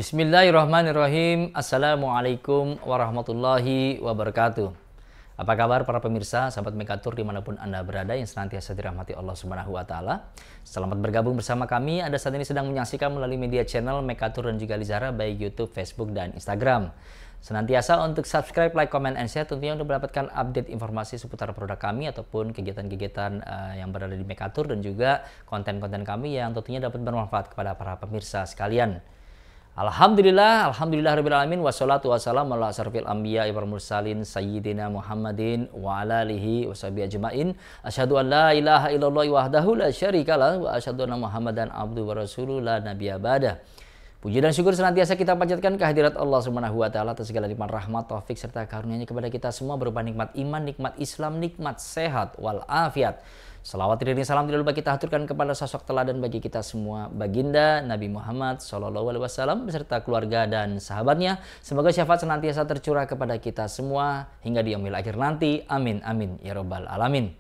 Bismillahirrahmanirrahim. Assalamualaikum warahmatullahi wabarakatuh. Apa kabar para pemirsa, sahabat Mekatur dimanapun Anda berada yang senantiasa dirahmati Allah Subhanahu wa Ta'ala. Selamat bergabung bersama kami. Anda saat ini sedang menyaksikan melalui media channel Mekatur dan juga Lizara, baik YouTube, Facebook, dan Instagram. Senantiasa untuk subscribe, like, comment, and share tentunya untuk mendapatkan update informasi seputar produk kami ataupun kegiatan-kegiatan yang berada di Mekatur dan juga konten-konten kami yang tentunya dapat bermanfaat kepada para pemirsa sekalian. Alhamdulillah rabbil alamin, wassalatu wassalamu ala asyrafil anbiya wal mursalin sayyidina Muhammadin wa ala alihi washabihi ajmain. Asyhadu an la ilaha illallah wahdahu la syarikalah wa asyhadu anna Muhammadan abduhu wa rasuluhu la nabiyya ba'dah. Puji dan syukur senantiasa kita panjatkan kehadirat Allah Subhanahu wa Ta'ala atas segala limpahan rahmat, taufik serta karunia-Nya kepada kita semua berupa nikmat iman, nikmat Islam, nikmat sehat wal afiat. Salawat dan salam tidak lupa kita haturkan kepada sosok teladan bagi kita semua, baginda Nabi Muhammad SAW beserta keluarga dan sahabatnya. Semoga syafaat senantiasa tercurah kepada kita semua hingga di yaumil akhir nanti. Amin amin ya rabbal alamin.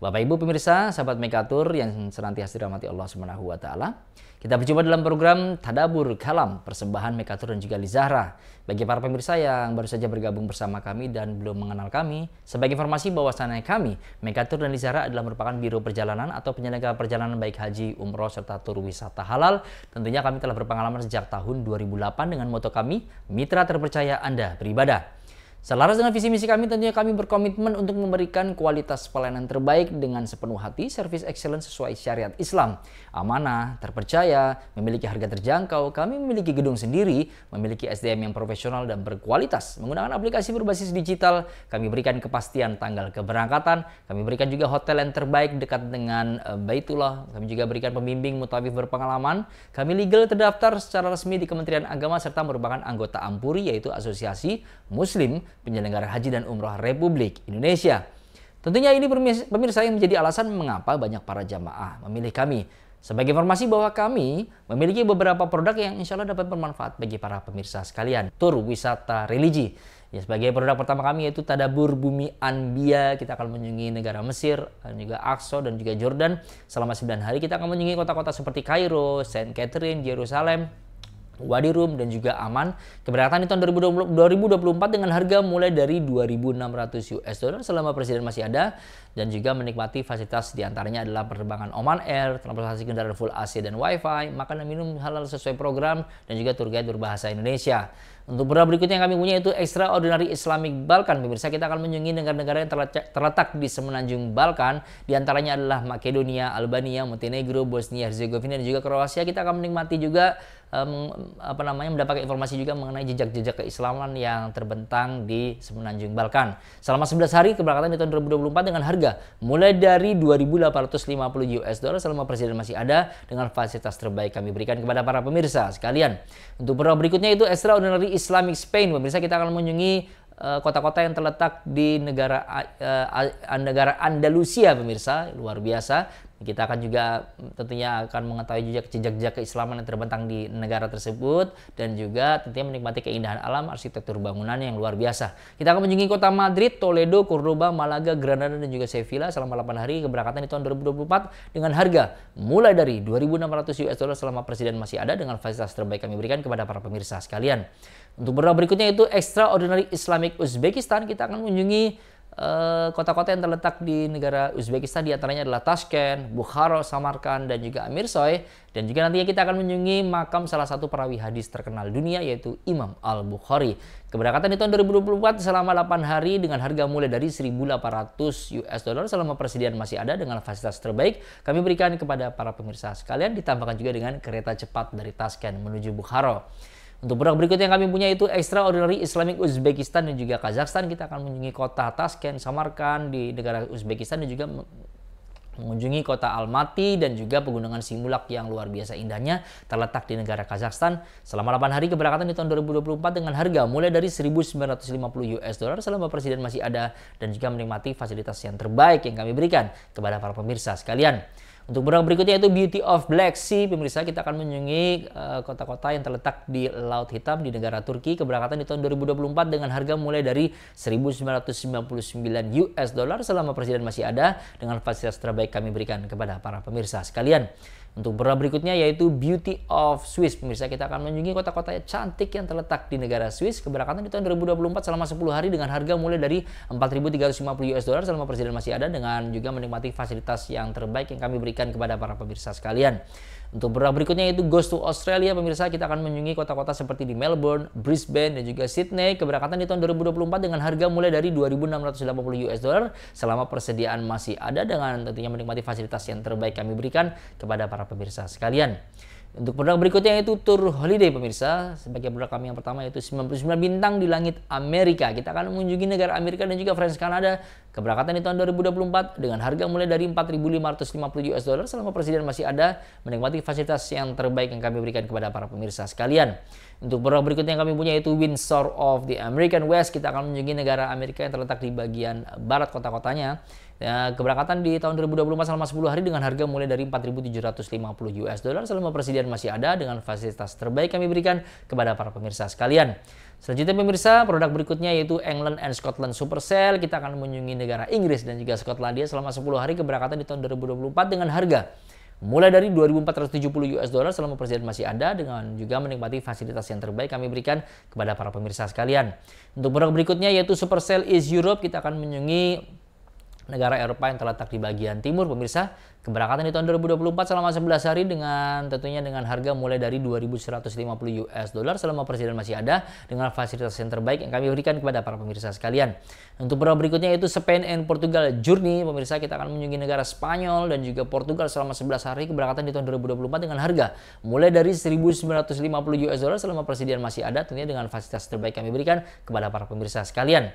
Bapak Ibu pemirsa, sahabat Mekatur yang senantiasa dirahmati Allah Subhanahu wa Ta'ala. Kita berjumpa dalam program Tadabbur Kalam, persembahan Mekatur dan juga Lizara. Bagi para pemirsa yang baru saja bergabung bersama kami dan belum mengenal kami, sebagai informasi bahwasannya kami, Mekatur dan Lizara adalah merupakan biro perjalanan atau penyelenggara perjalanan baik haji, umroh, serta tur wisata halal. Tentunya kami telah berpengalaman sejak tahun 2008 dengan moto kami, Mitra Terpercaya Anda Beribadah. Selaras dengan visi misi kami, tentunya kami berkomitmen untuk memberikan kualitas pelayanan terbaik dengan sepenuh hati, service excellence sesuai syariat Islam. Amanah, terpercaya, memiliki harga terjangkau, kami memiliki gedung sendiri, memiliki SDM yang profesional dan berkualitas. Menggunakan aplikasi berbasis digital, kami berikan kepastian tanggal keberangkatan, kami berikan juga hotel yang terbaik dekat dengan Baitullah, kami juga berikan pembimbing mutawif berpengalaman, kami legal terdaftar secara resmi di Kementerian Agama serta merupakan anggota AMPURI, yaitu Asosiasi Muslim Penyelenggara Haji dan Umroh Republik Indonesia. Tentunya ini pemirsa yang menjadi alasan mengapa banyak para jamaah memilih kami. Sebagai informasi bahwa kami memiliki beberapa produk yang insya Allah dapat bermanfaat bagi para pemirsa sekalian. Tur wisata religi. Ya, sebagai produk pertama kami yaitu Tadabbur Bumi Anbiya. Kita akan mengunjungi negara Mesir, dan juga Aqsa dan juga Jordan. Selama 9 hari kita akan mengunjungi kota-kota seperti Kairo, Saint Catherine, Yerusalem, Wadi Rum dan juga Aman. Keberangkatan di tahun 2024 dengan harga mulai dari 2.600 US dollar selama presiden masih ada, dan juga menikmati fasilitas diantaranya adalah penerbangan Oman Air, transportasi kendaraan full AC dan WiFi, makan dan minum halal sesuai program, dan juga tour guide berbahasa Indonesia. Untuk produk berikutnya yang kami punya itu Extraordinary Islamic Balkan. Pemirsa, kita akan mengunjungi negara-negara yang terletak di semenanjung Balkan. Di antaranya adalah Makedonia, Albania, Montenegro, Bosnia Herzegovina dan juga Kroasia. Kita akan menikmati juga mendapatkan informasi juga mengenai jejak-jejak keislaman yang terbentang di semenanjung Balkan. Selama 11 hari keberangkatan di tahun 2024 dengan harga mulai dari 2.850 US dollar selama presiden masih ada, dengan fasilitas terbaik kami berikan kepada para pemirsa sekalian. Untuk produk berikutnya itu Extraordinary Islamic Spain. Pemirsa, kita akan mengunjungi kota-kota yang terletak di negara Andalusia, pemirsa, luar biasa. Kita akan juga tentunya akan mengetahui jejak-jejak keislaman yang terbentang di negara tersebut, dan juga tentunya menikmati keindahan alam, arsitektur bangunan yang luar biasa. Kita akan mengunjungi kota Madrid, Toledo, Cordoba, Malaga, Granada dan juga Sevilla selama 8 hari keberangkatan di tahun 2024 dengan harga mulai dari 2.600 US dollar selama presiden masih ada, dengan fasilitas terbaik kami berikan kepada para pemirsa sekalian. Untuk produk berikutnya itu Extraordinary Islamic Uzbekistan. Kita akan mengunjungi kota-kota yang terletak di negara Uzbekistan, di antaranya adalah Tashkent, Bukhara, Samarkand dan juga Amirsoy. Dan juga nantinya kita akan mengunjungi makam salah satu perawi hadis terkenal dunia yaitu Imam Al-Bukhari. Keberangkatan di tahun 2024 selama 8 hari dengan harga mulai dari 1.800 US dollar selama persediaan masih ada, dengan fasilitas terbaik kami berikan kepada para pemirsa sekalian, ditambahkan juga dengan kereta cepat dari Tashkent menuju Bukhara. Untuk produk berikutnya yang kami punya itu Extraordinary Islamic Uzbekistan dan juga Kazakhstan. Kita akan mengunjungi kota Tashkent, Samarkand di negara Uzbekistan, dan juga mengunjungi kota Almaty dan juga pegunungan Simulak yang luar biasa indahnya terletak di negara Kazakhstan. Selama 8 hari keberangkatan di tahun 2024 dengan harga mulai dari 1.950 US dollar selama presiden masih ada, dan juga menikmati fasilitas yang terbaik yang kami berikan kepada para pemirsa sekalian. Untuk produk berikutnya itu Beauty of Black Sea. Pemirsa, kita akan mengunjungi kota-kota yang terletak di Laut Hitam di negara Turki. Keberangkatan di tahun 2024 dengan harga mulai dari 1.999 US dollar selama presiden masih ada, dengan fasilitas terbaik kami berikan kepada para pemirsa sekalian. Untuk berita berikutnya yaitu Beauty of Swiss. Pemirsa, kita akan mengunjungi kota-kota cantik yang terletak di negara Swiss. Keberangkatan di tahun 2024 selama 10 hari dengan harga mulai dari 4.350 US dollar selama presiden masih ada, dengan juga menikmati fasilitas yang terbaik yang kami berikan kepada para pemirsa sekalian. Untuk berita berikutnya yaitu Ghost to Australia. Pemirsa, kita akan mengunjungi kota-kota seperti di Melbourne, Brisbane, dan juga Sydney. Keberangkatan di tahun 2024 dengan harga mulai dari 2.680 US dollar selama persediaan masih ada, dengan tentunya menikmati fasilitas yang terbaik kami berikan kepada para pemirsa sekalian. Untuk produk berikutnya yaitu Tour Holiday. Pemirsa, sebagai produk kami yang pertama yaitu 99 bintang di langit Amerika. Kita akan mengunjungi negara Amerika dan juga France Kanada. Keberangkatan di tahun 2024 dengan harga mulai dari 4.550 US dollar selama presiden masih ada, menikmati fasilitas yang terbaik yang kami berikan kepada para pemirsa sekalian. Untuk produk berikutnya yang kami punya yaitu Windsor of the American West. Kita akan mengunjungi negara Amerika yang terletak di bagian barat kota-kotanya. Ya, keberangkatan di tahun 2024 selama 10 hari dengan harga mulai dari 4.750 US dollar selama presiden masih ada, dengan fasilitas terbaik kami berikan kepada para pemirsa sekalian. Selanjutnya pemirsa, produk berikutnya yaitu England and Scotland Super Sale. Kita akan mengunjungi negara Inggris dan juga Skotlandia selama 10 hari. Keberangkatan di tahun 2024 dengan harga mulai dari 2.470 US dollar selama presiden masih ada, dengan juga menikmati fasilitas yang terbaik kami berikan kepada para pemirsa sekalian. Untuk produk berikutnya yaitu Super Sale is Europe. Kita akan mengunjungi negara Eropa yang terletak di bagian timur. Pemirsa, keberangkatan di tahun 2024 selama 11 hari dengan tentunya dengan harga mulai dari 2.150 US dollar selama presiden masih ada, dengan fasilitas yang terbaik yang kami berikan kepada para pemirsa sekalian. Untuk produk berikutnya yaitu Spain and Portugal Journey. Pemirsa, kita akan mengunjungi negara Spanyol dan juga Portugal selama 11 hari. Keberangkatan di tahun 2024 dengan harga mulai dari 1.950 US dollar selama presiden masih ada, tentunya dengan fasilitas terbaik kami berikan kepada para pemirsa sekalian.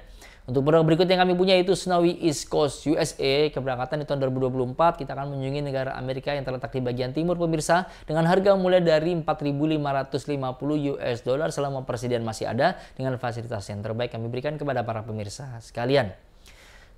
Untuk produk berikutnya yang kami punya yaitu Snowy East Coast USA. Keberangkatan di tahun 2024 kita akan mengunjungi negara Amerika yang terletak di bagian timur. Pemirsa, dengan harga mulai dari 4.550 US dollar selama presiden masih ada, dengan fasilitas yang terbaik kami berikan kepada para pemirsa sekalian.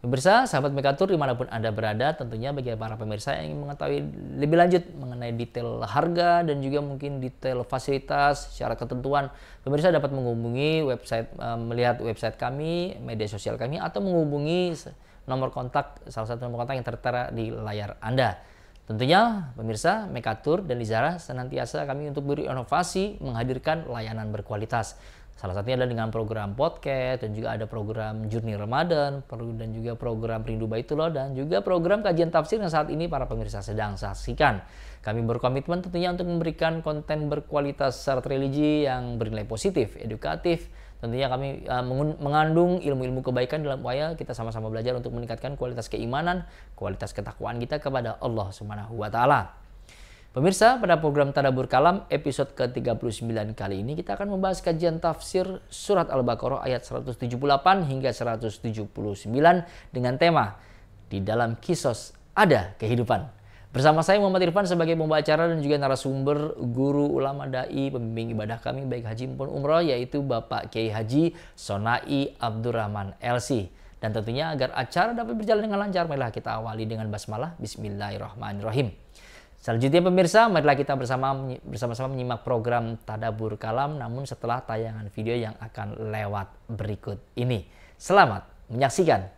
Pemirsa, sahabat Mekatur dimanapun Anda berada, tentunya bagi para pemirsa yang ingin mengetahui lebih lanjut mengenai detail harga dan juga mungkin detail fasilitas, syarat ketentuan, pemirsa dapat menghubungi website, melihat website kami, media sosial kami, atau menghubungi nomor kontak, salah satu nomor kontak yang tertera di layar Anda. Tentunya pemirsa, Mekatur dan Lizara senantiasa kami untuk berinovasi menghadirkan layanan berkualitas. Salah satunya adalah dengan program podcast, dan juga ada program Journey Ramadan, dan juga program Rindu Baitullah, dan juga program kajian tafsir yang saat ini para pemirsa sedang saksikan. Kami berkomitmen tentunya untuk memberikan konten berkualitas syarat religi yang bernilai positif, edukatif. Tentunya kami mengandung ilmu-ilmu kebaikan dalam upaya kita sama-sama belajar untuk meningkatkan kualitas keimanan, kualitas ketakwaan kita kepada Allah Subhanahu wa Ta'ala. Pemirsa, pada program Tadabbur Kalam episode ke-39 kali ini kita akan membahas kajian tafsir surat Al-Baqarah ayat 178 hingga 179 dengan tema Di Dalam Kisos Ada Kehidupan. Bersama saya Muhammad Irfan sebagai pembacara dan juga narasumber guru ulama dai pembimbing ibadah kami baik haji maupun umroh, yaitu Bapak Kiai Haji Sonai Abdurrahman LC. Dan tentunya agar acara dapat berjalan dengan lancar, marilah kita awali dengan basmalah. Bismillahirrahmanirrahim. Selanjutnya pemirsa, marilah kita bersama-sama menyimak program Tadabbur Kalam, namun setelah tayangan video yang akan lewat berikut ini. Selamat menyaksikan.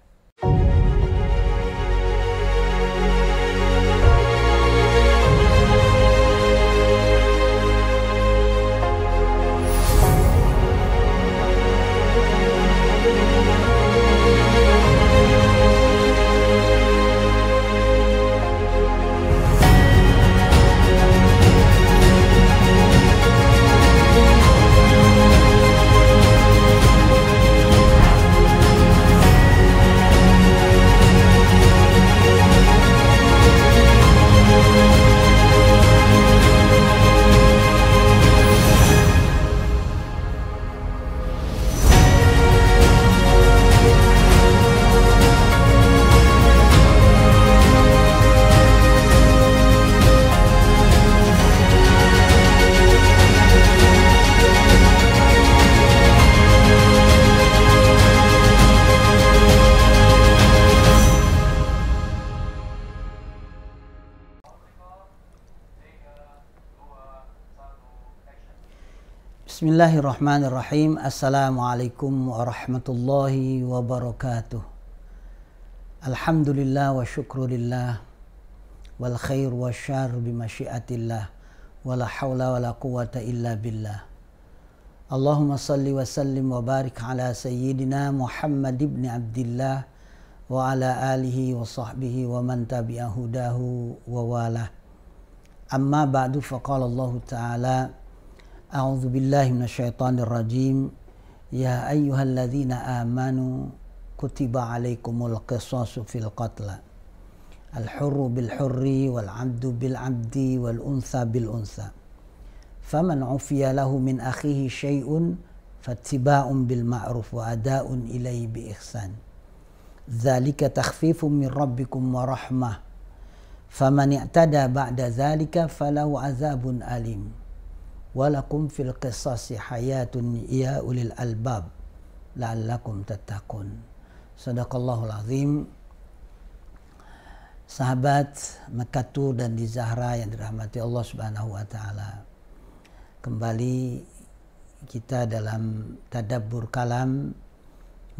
Bismillahirrahmanirrahim. Assalamualaikum warahmatullahi wabarakatuh. Alhamdulillah wa syukrulillah. wal khair wasyarr bimasyiatillah wala haula wala quwata illa billah. Allahumma salli wa sallim wa barik ala sayyidina Muhammad ibn Abdillah wa ala alihi wa sahbihi wa man tabi'a hudahu wa walah. Amma ba'du, faqala Allah Ta'ala a'udzu billahi minasyaitonir rajim ya ayyuhalladzina amanu kutiba alaikumul qisasu fil qatla al-hurru bil hurri wal 'abdu bil 'abdi wal untha bil untha faman 'ufiya lahu min akhihi syai'un fattiba'un bil ma'ruf wa ada'un ilaihi bi ihsan dzalika takhfifun min rabbikum wa rahmah faman i'tada ba'da dzalika falahu 'adzabun alim walakum fil qisasi hayatun ya ulil albab la'allakum tattaqun. Sadaqallahul azim. Sahabat Mekatur dan di Zahra yang dirahmati Allah Subhanahu wa taala. Kembali kita dalam tadabbur kalam,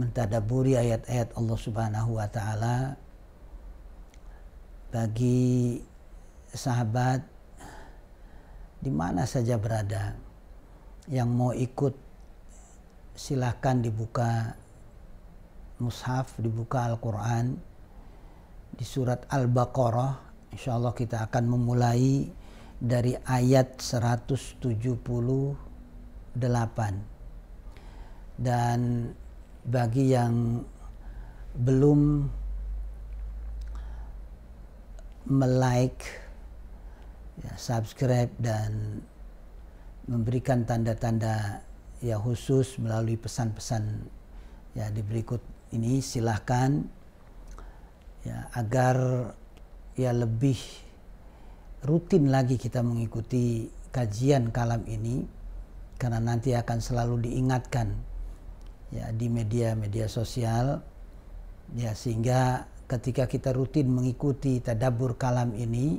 mentadabburi ayat-ayat Allah Subhanahu wa taala. Bagi sahabat di mana saja berada yang mau ikut, silahkan dibuka mushaf, dibuka Al-Quran di surat Al-Baqarah. Insyaallah kita akan memulai dari ayat 178. Dan bagi yang belum like, subscribe dan memberikan tanda-tanda ya khusus melalui pesan-pesan ya di berikut ini, silahkan ya agar ya lebih rutin lagi kita mengikuti kajian kalam ini, karena nanti akan selalu diingatkan ya di media-media sosial ya, sehingga ketika kita rutin mengikuti tadabbur kalam ini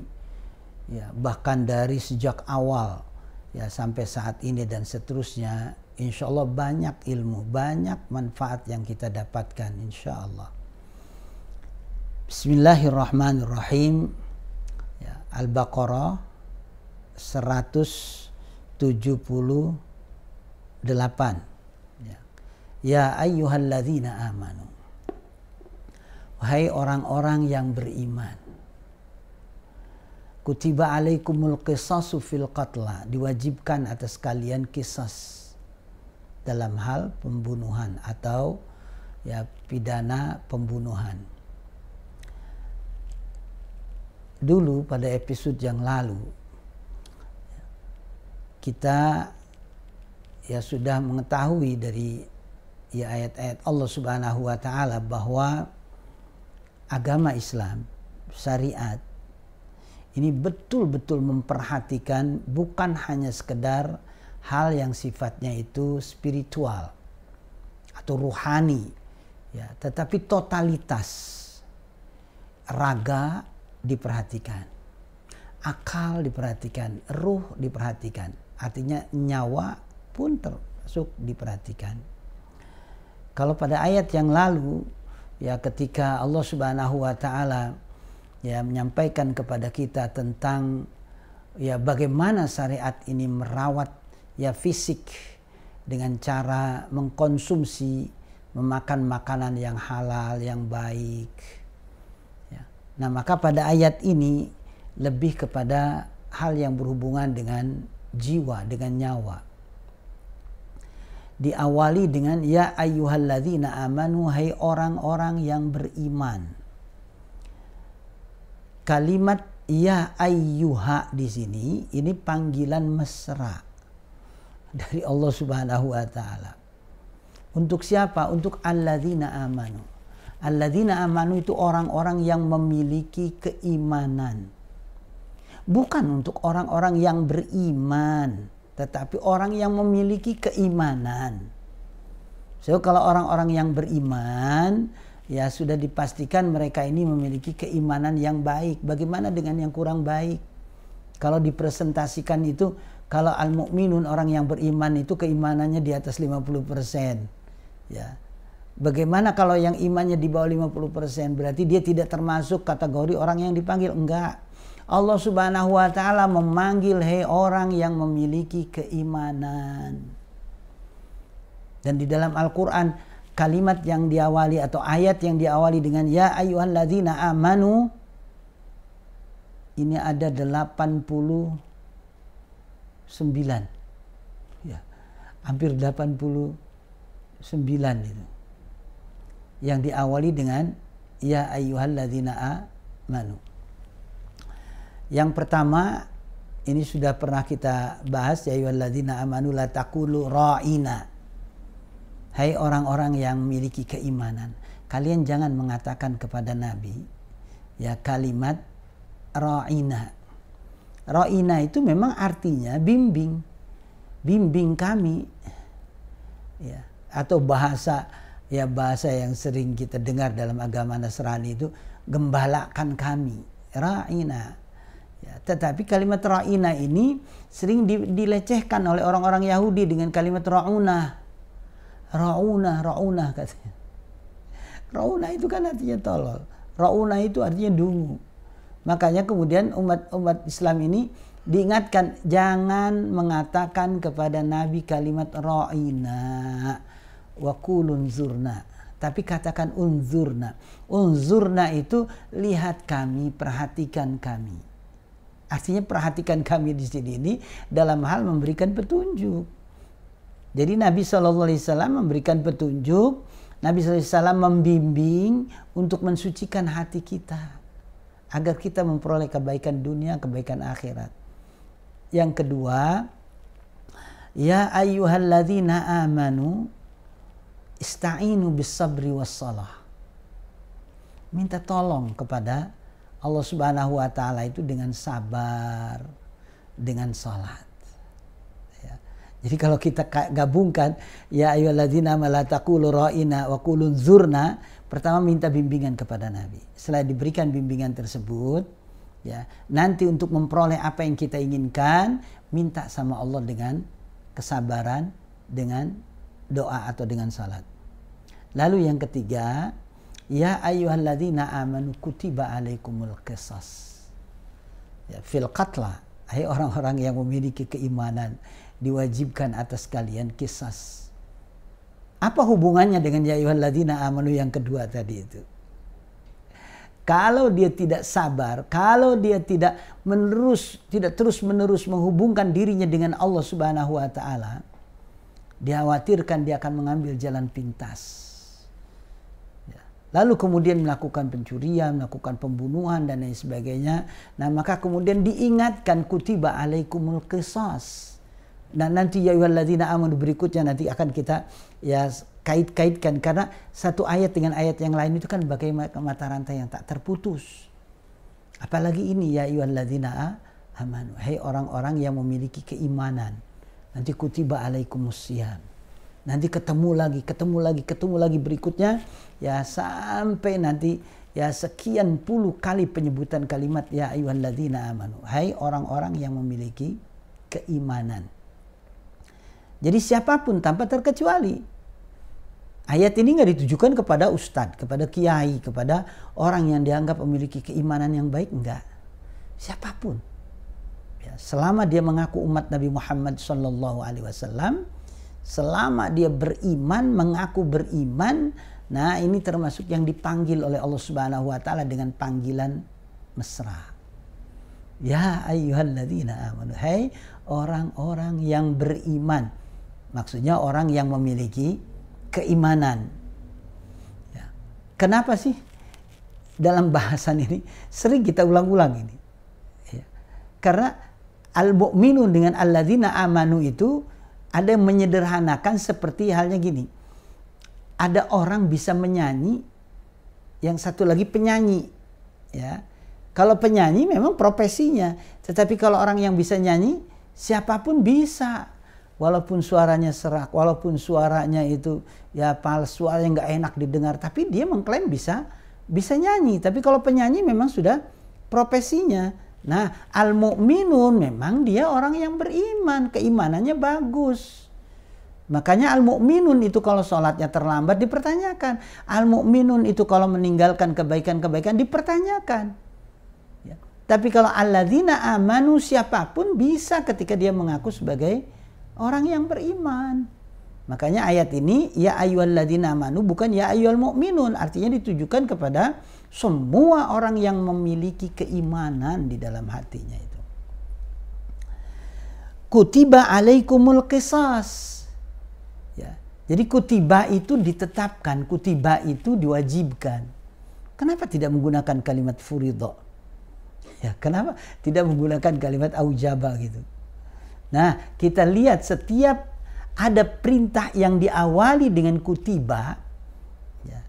ya, bahkan dari sejak awal ya sampai saat ini dan seterusnya, insya Allah banyak ilmu, banyak manfaat yang kita dapatkan insya Allah. Bismillahirrahmanirrahim. Ya, Al-Baqarah 178. Ya ayyuhalladzina amanu, wahai orang-orang yang beriman, kutiba alaikumul qisasu fil qatla, diwajibkan atas kalian qisas dalam hal pembunuhan atau ya pidana pembunuhan. Dulu pada episode yang lalu kita ya sudah mengetahui dari ya ayat-ayat Allah Subhanahu wa taala bahwa agama Islam, syariat ini betul-betul memperhatikan bukan hanya sekedar hal yang sifatnya itu spiritual atau ruhani ya, tetapi totalitas raga diperhatikan, akal diperhatikan, ruh diperhatikan, artinya nyawa pun termasuk diperhatikan. Kalau pada ayat yang lalu ya, ketika Allah Subhanahu wa taala ya menyampaikan kepada kita tentang ya bagaimana syariat ini merawat ya fisik dengan cara mengkonsumsi, memakan makanan yang halal, yang baik. Ya. Nah, maka pada ayat ini lebih kepada hal yang berhubungan dengan jiwa, dengan nyawa. Diawali dengan ya ayyuhalladzina amanu, hai orang-orang yang beriman. Kalimat ya ayyuha di sini ini panggilan mesra dari Allah Subhanahu wa taala. Untuk siapa? Untuk alladzina amanu. Alladzina amanu itu orang-orang yang memiliki keimanan. Bukan untuk orang-orang yang beriman, tetapi orang yang memiliki keimanan. So kalau orang-orang yang beriman ya sudah dipastikan mereka ini memiliki keimanan yang baik. Bagaimana dengan yang kurang baik? Kalau dipresentasikan itu, kalau al-mu'minun, orang yang beriman itu keimanannya di atas 50%. Ya. Bagaimana kalau yang imannya di bawah 50%? Berarti dia tidak termasuk kategori orang yang dipanggil. Enggak. Allah Subhanahu wa taala memanggil hai orang yang memiliki keimanan. Dan di dalam Al-Qur'an kalimat yang diawali atau ayat yang diawali dengan ya ayyuhalladzina amanu, ini ada 89. Ya, hampir 89 itu. Yang diawali dengan ya ayyuhalladzina amanu. Yang pertama ini sudah pernah kita bahas, ya ayyuhalladzina amanu la taqulu ra'ina. Hai orang-orang yang memiliki keimanan, kalian jangan mengatakan kepada Nabi ya kalimat ra'ina. Ra'ina itu memang artinya bimbing. Bimbing kami. Ya, atau bahasa yang sering kita dengar dalam agama Nasrani itu gembalakan kami. Ra'ina. Ya, tetapi kalimat ra'ina ini sering dilecehkan oleh orang-orang Yahudi dengan kalimat ra'una. Ra'una katanya. Ra'una itu kan artinya tolol. Ra'una itu artinya dungu. Makanya kemudian umat Islam ini diingatkan jangan mengatakan kepada Nabi kalimat ra'ina wa qulun zurna, tapi katakan unzurna. Unzurna itu lihat kami, perhatikan kami. Artinya perhatikan kami di sini ini dalam hal memberikan petunjuk. Jadi Nabi SAW memberikan petunjuk, Nabi SAW membimbing untuk mensucikan hati kita agar kita memperoleh kebaikan dunia, kebaikan akhirat. Yang kedua, ya ayyuhalladzina amanu ista'inu bis-sabri was-salah. Minta tolong kepada Allah Subhanahu wa taala itu dengan sabar, dengan salat. Ya. Jadi kalau kita gabungkan ya ayyuhalladzina amanu la taqulu ra'ina wa qulu zurna, pertama minta bimbingan kepada Nabi. Setelah diberikan bimbingan tersebut, ya, nanti untuk memperoleh apa yang kita inginkan, minta sama Allah dengan kesabaran, dengan doa atau dengan salat. Lalu yang ketiga, ya ayyuhalladzina amanu kutiba alaikumul qisas. Ya, fil qatla, hai orang-orang yang memiliki keimanan, diwajibkan atas kalian qisas. Apa hubungannya dengan ya ayyuhalladzina amanu yang kedua tadi itu? Kalau dia tidak sabar, kalau dia tidak terus-menerus menghubungkan dirinya dengan Allah Subhanahu wa taala, dikhawatirkan dia akan mengambil jalan pintas. Ya. Lalu kemudian melakukan pencurian, melakukan pembunuhan dan lain sebagainya. Nah, maka kemudian diingatkan kutiba alaikumul qisas. Dan nanti ya ayyuhalladzina amanu berikutnya nanti akan kita ya kait-kaitkan, karena satu ayat dengan ayat yang lain itu kan bagai mata rantai yang tak terputus. Apalagi ini ya ayyuhalladzina amanu, hai orang-orang yang memiliki keimanan. Nanti kutiba alaikumusiyam. Nanti ketemu lagi berikutnya ya sampai nanti ya sekian puluh kali penyebutan kalimat ya ayyuhalladzina amanu, hai orang-orang yang memiliki keimanan. Jadi siapapun tanpa terkecuali. Ayat ini nggak ditujukan kepada ustadz, kepada kiai, kepada orang yang dianggap memiliki keimanan yang baik, enggak. Siapapun. Ya, selama dia mengaku umat Nabi Muhammad SAW, selama dia beriman, mengaku beriman, nah ini termasuk yang dipanggil oleh Allah Subhanahu wa taala dengan panggilan mesra. Ya ayyuhalladzina amanu, hai orang-orang yang beriman. Maksudnya orang yang memiliki keimanan. Ya. Kenapa sih dalam bahasan ini sering kita ulang-ulang ini? Ya. Karena al-mu'minun dengan alladzina amanu itu ada yang menyederhanakan seperti halnya gini. Ada orang bisa menyanyi, yang satu lagi penyanyi. Ya. Kalau penyanyi memang profesinya, tetapi kalau orang yang bisa nyanyi, siapapun bisa. Walaupun suaranya serak, walaupun suaranya itu ya suaranya nggak enak didengar, tapi dia mengklaim bisa nyanyi. Tapi kalau penyanyi memang sudah profesinya. Nah, al-mu'minun memang dia orang yang beriman, keimanannya bagus. Makanya al-mu'minun itu kalau sholatnya terlambat dipertanyakan. Al-mu'minun itu kalau meninggalkan kebaikan-kebaikan dipertanyakan. Ya. Tapi kalau alladzina amanu, siapapun bisa ketika dia mengaku sebagai orang yang beriman. Makanya ayat ini ya ayyuhalladzina amanu bukan ya ayyuhal mu'minun, artinya ditujukan kepada semua orang yang memiliki keimanan di dalam hatinya itu. Kutiba alaikumul qisas. Ya. Jadi kutiba itu ditetapkan, kutiba itu diwajibkan. Kenapa tidak menggunakan kalimat furidho? Ya, kenapa tidak menggunakan kalimat aujaba gitu? Nah, kita lihat setiap ada perintah yang diawali dengan kutiba, ya,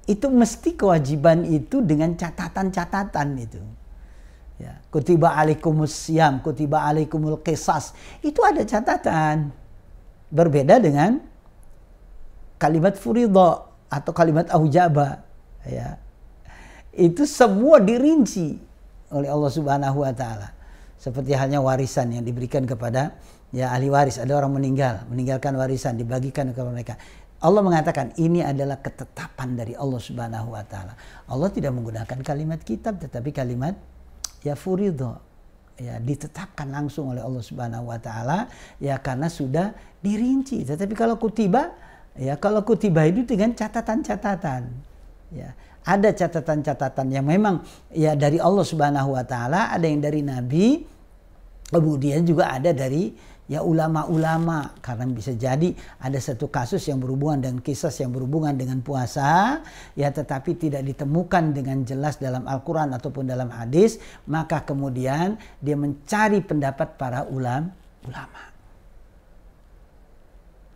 itu mesti kewajiban itu dengan catatan-catatan itu. Ya, kutiba alaikumus siyam, kutiba alaikumul qisas, itu ada catatan. Berbeda dengan kalimat furidho atau kalimat aujaba, ya. Itu semua dirinci oleh Allah Subhanahu wa taala. Seperti halnya warisan yang diberikan kepada ya ahli waris. Ada orang meninggalkan warisan dibagikan kepada mereka. Allah mengatakan ini adalah ketetapan dari Allah Subhanahu wa taala. Allah tidak menggunakan kalimat kitab tetapi kalimat ya furidho. Ya, ditetapkan langsung oleh Allah Subhanahu wa taala ya karena sudah dirinci. Tetapi kalau kutiba itu dengan catatan-catatan. Ya. Ada catatan-catatan yang memang ya dari Allah Subhanahu wa taala, ada yang dari Nabi, kemudian juga ada dari ya ulama-ulama, karena bisa jadi ada satu kasus yang berhubungan dengan kisah yang berhubungan dengan puasa ya tetapi tidak ditemukan dengan jelas dalam Al-Qur'an ataupun dalam hadis, maka kemudian dia mencari pendapat para ulama.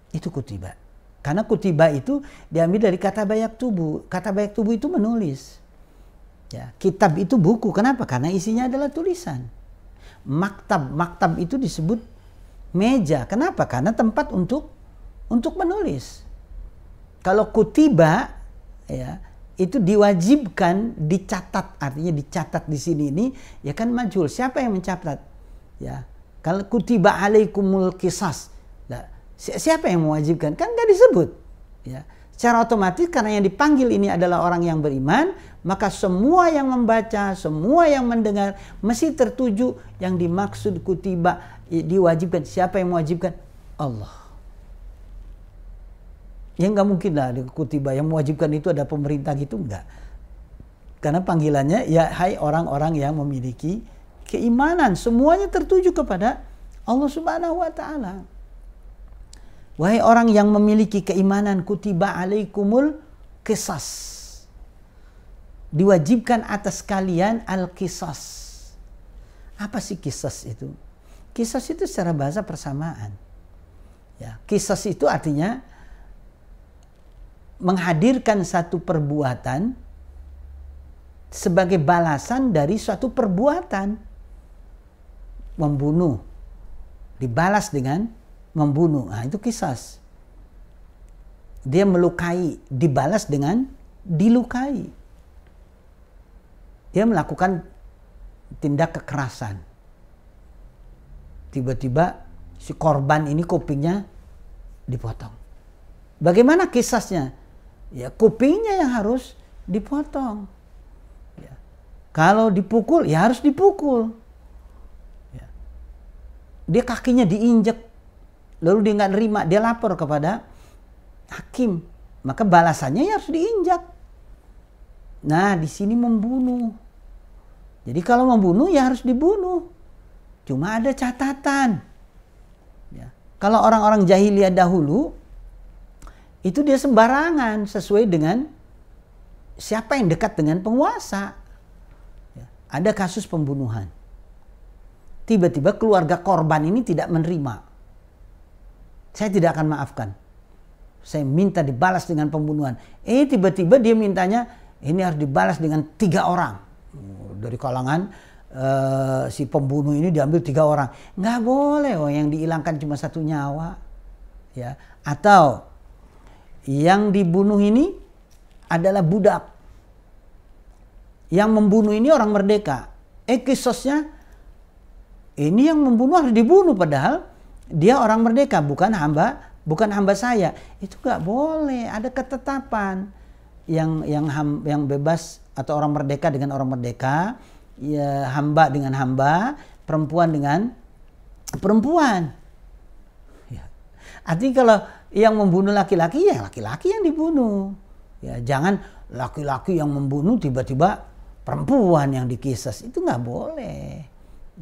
Itu kutiba. Karena kutiba itu diambil dari kata bayak tubuh. Kata bayak tubuh itu menulis. Ya, kitab itu buku. Kenapa? Karena isinya adalah tulisan. Maktab itu disebut meja. Kenapa? Karena tempat untuk menulis. Kalau kutiba ya itu diwajibkan dicatat, artinya dicatat di sini ini ya kan majhul. Siapa yang mencatat? Ya. Kalau kutiba alaikumul qisas. Siapa yang mewajibkan? Kan nggak disebut. Ya. Secara otomatis karena yang dipanggil ini adalah orang yang beriman, maka semua yang membaca, semua yang mendengar mesti tertuju yang dimaksud kutiba diwajibkan. Siapa yang mewajibkan? Allah. Ya nggak mungkin lah kutiba yang mewajibkan itu ada pemerintah gitu, enggak. Karena panggilannya ya hai orang-orang yang memiliki keimanan, semuanya tertuju kepada Allah Subhanahu wa taala. Wahai orang yang memiliki keimanan, kutiba alaikumul qisas. Diwajibkan atas kalian al-qisas. Apa sih qisas itu? Qisas itu secara bahasa persamaan. Ya, qisas itu artinya menghadirkan satu perbuatan sebagai balasan dari suatu perbuatan. Membunuh dibalas dengan membunuh. Nah, itu qisas. Dia melukai, dibalas dengan dilukai. Dia melakukan tindak kekerasan. Tiba-tiba si korban ini kupingnya dipotong. Bagaimana qisasnya? Ya kupingnya yang harus dipotong. Ya. Kalau dipukul, ya harus dipukul. Ya. Dia kakinya diinjek. Lalu dia nggak nerima, dia lapor kepada hakim. Maka balasannya ya harus diinjak. Nah, di sini membunuh. Jadi kalau membunuh ya harus dibunuh. Cuma ada catatan. Ya. Kalau orang-orang jahiliyah dahulu, itu dia sembarangan sesuai dengan siapa yang dekat dengan penguasa. Ya. Ada kasus pembunuhan. Tiba-tiba keluarga korban ini tidak menerima. Saya tidak akan maafkan. Saya minta dibalas dengan pembunuhan. Tiba-tiba dia mintanya ini harus dibalas dengan 3 orang. Dari kalangan si pembunuh ini diambil 3 orang. Nggak boleh yang dihilangkan cuma 1 nyawa. Ya. Atau yang dibunuh ini adalah budak. Yang membunuh ini orang merdeka. Kisosnya ini yang membunuh harus dibunuh padahal dia orang merdeka, bukan hamba saya. Itu nggak boleh. Ada ketetapan yang bebas atau orang merdeka dengan orang merdeka ya hamba dengan hamba, perempuan dengan perempuan. Ya. Artinya kalau yang membunuh laki-laki, ya laki-laki yang dibunuh. Ya, jangan laki-laki yang membunuh tiba-tiba perempuan yang dikisas, itu nggak boleh.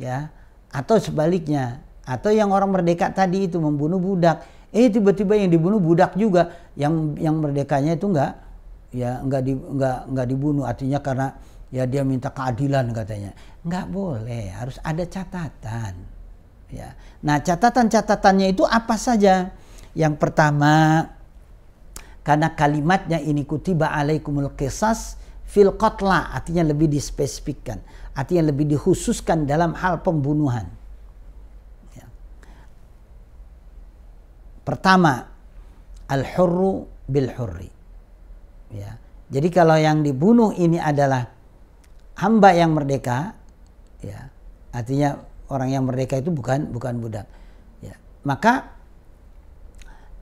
Ya, atau sebaliknya, atau yang orang merdeka tadi itu membunuh budak, tiba-tiba yang dibunuh budak juga, yang merdekanya itu nggak dibunuh, artinya karena ya dia minta keadilan katanya. Nggak boleh, harus ada catatan. Ya. Nah, catatan-catatannya itu apa saja? Yang pertama, karena kalimatnya ini kutiba alaikumul qisas fil qatla, artinya lebih dispesifikkan, artinya lebih dikhususkan dalam hal pembunuhan. Ya. Pertama, al-hurru bil hurri. Ya. Jadi kalau yang dibunuh ini adalah hamba yang merdeka, ya, artinya orang yang merdeka itu bukan budak. Ya. Maka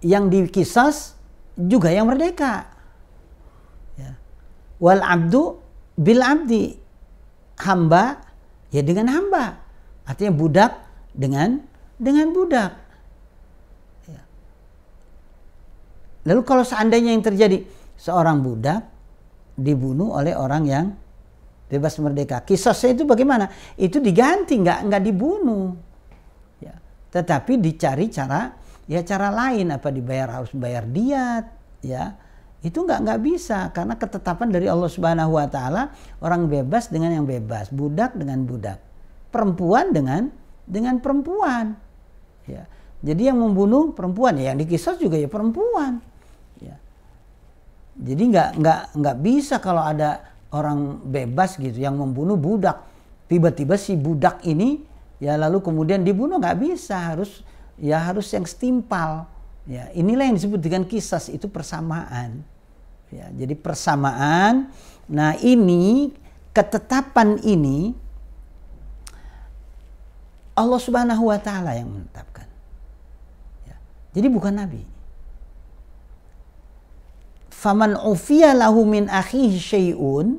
yang dikisas juga yang merdeka. Ya. Wal abdu bil abdi, hamba ya dengan hamba, artinya budak dengan budak. Ya. Lalu kalau seandainya yang terjadi seorang budak dibunuh oleh orang yang bebas merdeka, kisosnya itu bagaimana? Itu diganti, nggak dibunuh. Ya. Tetapi dicari cara lain, apa harus bayar diat, ya. Itu nggak bisa, karena ketetapan dari Allah Subhanahu wa taala, orang bebas dengan yang bebas, budak dengan budak, perempuan dengan perempuan. Ya. Jadi yang membunuh perempuan, ya yang dikisos juga ya perempuan. Ya. Jadi nggak bisa kalau ada orang bebas gitu yang membunuh budak, tiba-tiba si budak ini ya lalu kemudian dibunuh, nggak bisa, harus yang setimpal. Ya, inilah yang disebut dengan kisas, itu persamaan. Ya, jadi persamaan. Nah, ini ketetapan ini Allah Subhanahu wa taala yang menetapkan. Ya, jadi bukan nabi. Faman ufiya lahu min akhihi syai'un,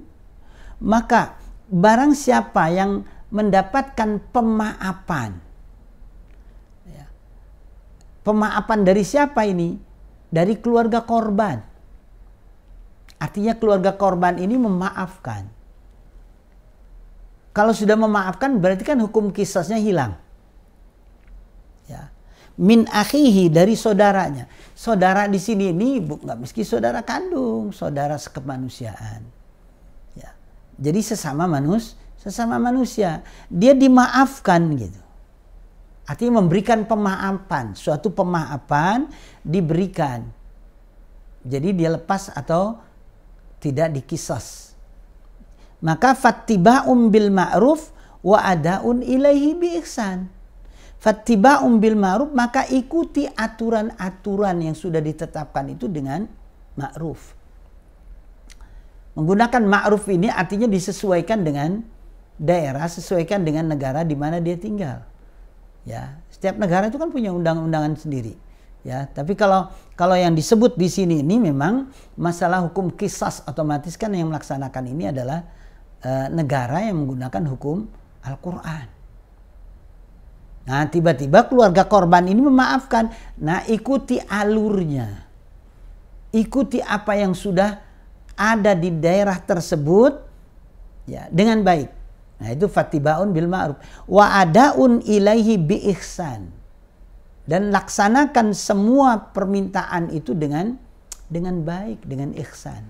maka barang siapa yang mendapatkan pemaafan. Ya. Pemaafan dari siapa ini? Dari keluarga korban. Artinya keluarga korban ini memaafkan. Kalau sudah memaafkan berarti kan hukum kisasnya hilang. Ya. Min akhihi, dari saudaranya. Saudara di sini ini nggak meski saudara kandung, saudara sekemanusiaan. Ya. Jadi sesama manusia, dia dimaafkan gitu. Artinya memberikan pemaafan, suatu pemaafan diberikan. Jadi dia lepas atau tidak dikisas. Maka fattiba'um bil ma'ruf wa ada'un ilaihi bi ihsan. Fattiba'um bil ma'ruf, maka ikuti aturan-aturan yang sudah ditetapkan itu dengan ma'ruf. Menggunakan ma'ruf ini artinya disesuaikan dengan daerah, sesuaikan dengan negara di mana dia tinggal. Ya, setiap negara itu kan punya undang-undangan sendiri. Ya, tapi kalau yang disebut di sini ini memang masalah hukum qisas, otomatis kan yang melaksanakan ini adalah negara yang menggunakan hukum Al-Quran. Nah, tiba-tiba keluarga korban ini memaafkan. Nah, ikuti alurnya. Ikuti apa yang sudah ada di daerah tersebut ya dengan baik. Nah, itu fattibaun bil ma'ruf wa adaun ilaihi bi ihsan. Dan laksanakan semua permintaan itu dengan baik, dengan ihsan.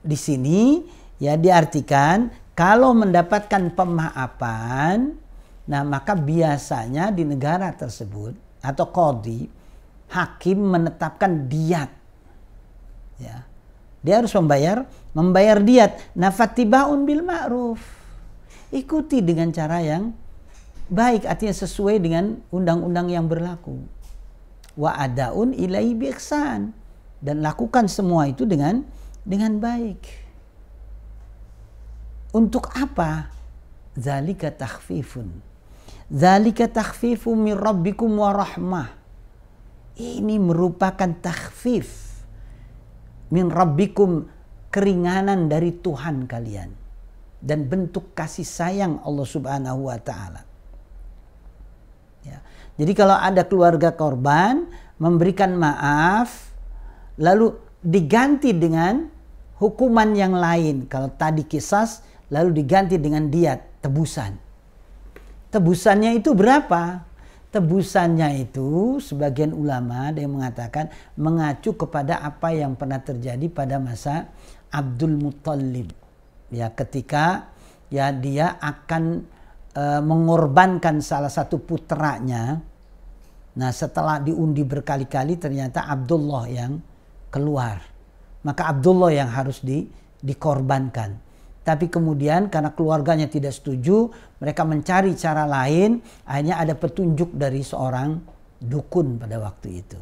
Di sini ya diartikan kalau mendapatkan pemaafan, nah maka biasanya di negara tersebut atau qadhi, hakim menetapkan diat. Ya. Dia harus membayar diat. Nah, fattibaun bil ma'ruf. Ikuti dengan cara yang baik, artinya sesuai dengan undang-undang yang berlaku. Wa adaun ilaihi bi ihsan, dan lakukan semua itu dengan baik. Untuk apa? Zalika takhfifun. Zalika takhfifun min rabbikum wa rahmah. Ini merupakan takhfif min rabbikum, keringanan dari Tuhan kalian. dan bentuk kasih sayang Allah Subhanahu wa taala. Ya. Jadi kalau ada keluarga korban memberikan maaf lalu diganti dengan hukuman yang lain. Kalau tadi qisas lalu diganti dengan diat, tebusan. Tebusannya itu berapa? Tebusannya itu sebagian ulama ada yang mengatakan mengacu kepada apa yang pernah terjadi pada masa Abdul Muttalib. Ya, ketika ya dia akan mengorbankan salah satu putranya. Nah, setelah diundi berkali-kali ternyata Abdullah yang keluar. Maka Abdullah yang harus dikorbankan. Tapi kemudian karena keluarganya tidak setuju, mereka mencari cara lain, akhirnya ada petunjuk dari seorang dukun pada waktu itu.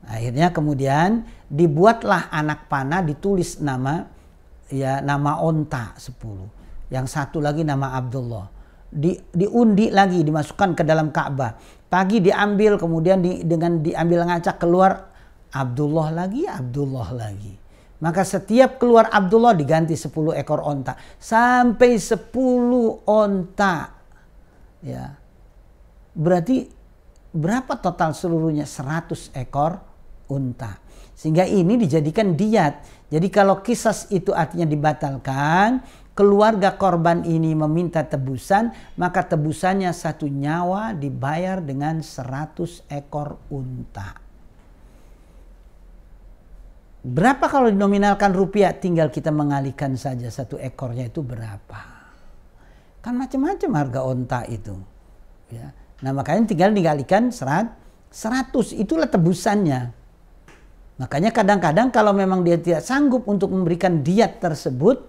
Akhirnya kemudian dibuatlah anak panah, ditulis nama onta 10. Yang satu lagi nama Abdullah. Diundi lagi, dimasukkan ke dalam Ka'bah. Pagi diambil, kemudian dengan diambil ngacak keluar Abdullah lagi. Maka setiap keluar Abdullah diganti 10 ekor onta. Sampai 10 onta. Ya. Berarti berapa total seluruhnya? 100 ekor unta. Sehingga ini dijadikan diat. Jadi kalau qisas itu artinya dibatalkan, keluarga korban ini meminta tebusan, maka tebusannya 1 nyawa dibayar dengan 100 ekor unta. Berapa kalau dinominalkan rupiah? Tinggal kita mengalihkan saja 1 ekornya itu berapa. Kan macam-macam harga unta itu. Ya. Nah makanya tinggal dikalikan 100, itulah tebusannya. Makanya kadang-kadang kalau memang dia tidak sanggup untuk memberikan diat tersebut,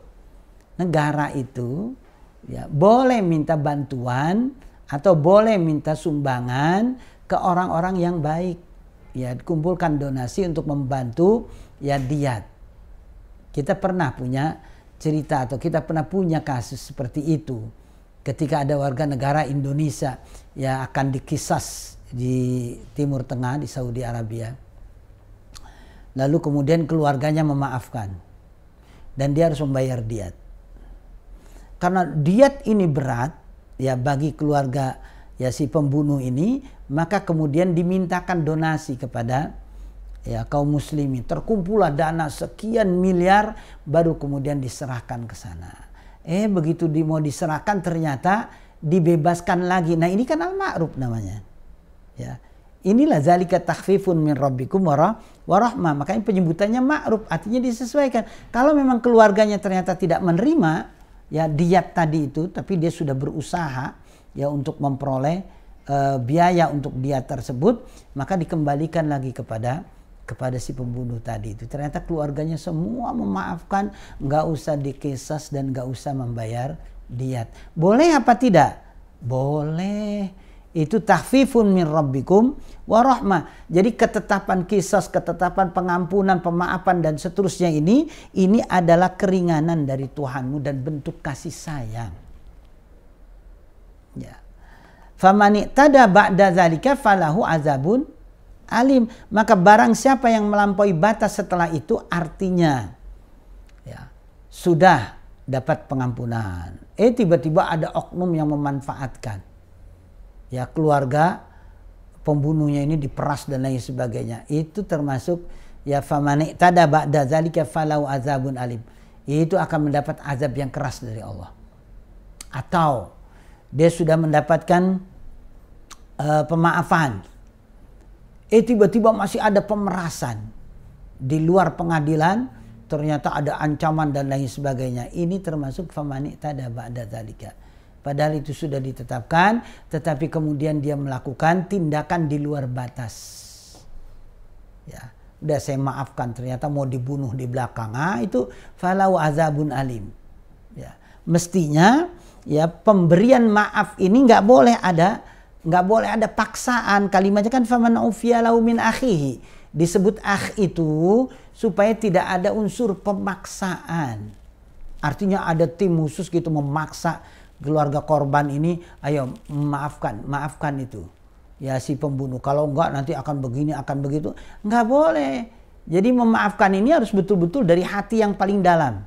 negara itu ya boleh minta bantuan atau boleh minta sumbangan ke orang-orang yang baik. Ya, kumpulkan donasi untuk membantu ya diat. Kita pernah punya cerita atau kita pernah punya kasus seperti itu. Ketika ada warga negara Indonesia ya akan dikisas di Timur Tengah, di Saudi Arabia. Lalu kemudian keluarganya memaafkan dan dia harus membayar diat. Karena diat ini berat ya bagi keluarga ya si pembunuh ini, maka kemudian dimintakan donasi kepada ya kaum muslimin. Terkumpullah dana sekian miliar baru kemudian diserahkan ke sana. Begitu mau diserahkan ternyata dibebaskan lagi. Nah, ini kan al-ma'ruf namanya. Ya. Inilah zalika takhfifun min rabbikum warahmah. Makanya penyebutannya ma'ruf, artinya disesuaikan. Kalau memang keluarganya ternyata tidak menerima ya diat tadi itu, tapi dia sudah berusaha ya untuk memperoleh biaya untuk diat tersebut, maka dikembalikan lagi kepada si pembunuh tadi itu. Ternyata keluarganya semua memaafkan, nggak usah dikisas dan nggak usah membayar diat. Boleh apa tidak? Boleh. Itu takhfifun min rabbikum warahmah. Jadi ketetapan qisas, ketetapan pengampunan, pemaafan dan seterusnya ini adalah keringanan dari Tuhanmu dan bentuk kasih sayang. Ya. Faman i'tada ba'da zalika falahu azabun alim. Maka barang siapa yang melampaui batas setelah itu artinya ya, sudah dapat pengampunan. Tiba-tiba ada oknum yang memanfaatkan. Ya keluarga pembunuhnya ini diperas dan lain sebagainya. Itu termasuk ya famani tada ba'da zalika falau azabun alim. Itu akan mendapat azab yang keras dari Allah. Atau dia sudah mendapatkan pemaafan. Tiba-tiba masih ada pemerasan. Di luar pengadilan ternyata ada ancaman dan lain sebagainya. Ini termasuk famani tada ba'da zalika. Padahal itu sudah ditetapkan, tetapi kemudian dia melakukan tindakan di luar batas. Ya, udah saya maafkan, ternyata mau dibunuh di belakang. Itu falau azabun alim. Ya, mestinya ya pemberian maaf ini nggak boleh ada paksaan. Kalimatnya kan faman ufiya lahu min akhihi. Disebut akh itu supaya tidak ada unsur pemaksaan. Artinya ada tim khusus gitu memaksa keluarga korban ini, ayo maafkan itu ya si pembunuh, kalau enggak nanti akan begini akan begitu, enggak boleh. Jadi memaafkan ini harus betul-betul dari hati yang paling dalam,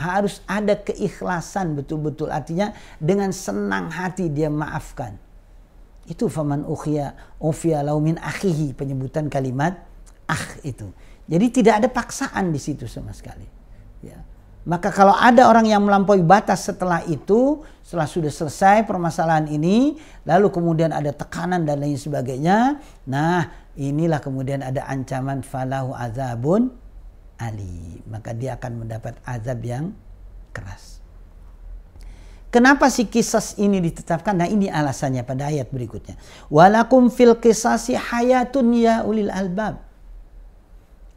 Harus ada keikhlasan betul-betul. Artinya dengan senang hati dia maafkan. Itu faman ufiya lahu min akhihi, penyebutan kalimat itu. Jadi tidak ada paksaan di situ sama sekali. Ya. Maka kalau ada orang yang melampaui batas setelah itu, setelah sudah selesai permasalahan ini, lalu kemudian ada tekanan dan lain sebagainya, nah inilah kemudian ada ancaman falahu azabun ali. Maka dia akan mendapat azab yang keras. Kenapa si kisas ini ditetapkan? Nah ini alasannya pada ayat berikutnya. Walakum fil qisasi hayatun ya ulil albab.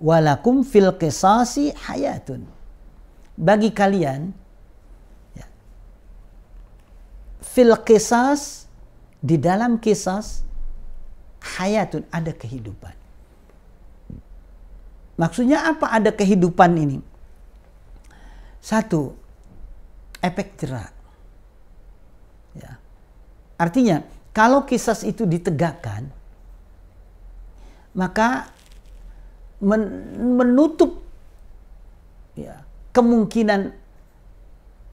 Walakum fil qisasi hayatun. Bagi kalian, ya, fil qisas, di dalam kisas, hayatun, ada kehidupan. Maksudnya apa ada kehidupan ini? Satu, efek jerak. Ya. Artinya kalau kisas itu ditegakkan, maka menutup ya, kemungkinan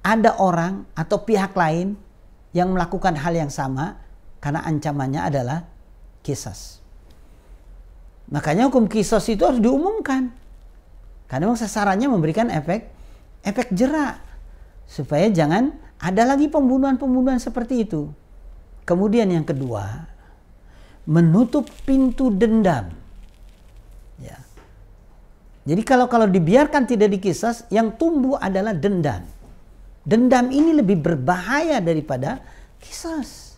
ada orang atau pihak lain yang melakukan hal yang sama karena ancamannya adalah kisas. Makanya hukum kisas itu harus diumumkan. Karena memang sasarannya memberikan efek jerak supaya jangan ada lagi pembunuhan-pembunuhan seperti itu. Kemudian yang kedua, menutup pintu dendam. Ya. Jadi kalau dibiarkan tidak dikisas, yang tumbuh adalah dendam. Dendam ini lebih berbahaya daripada kisas.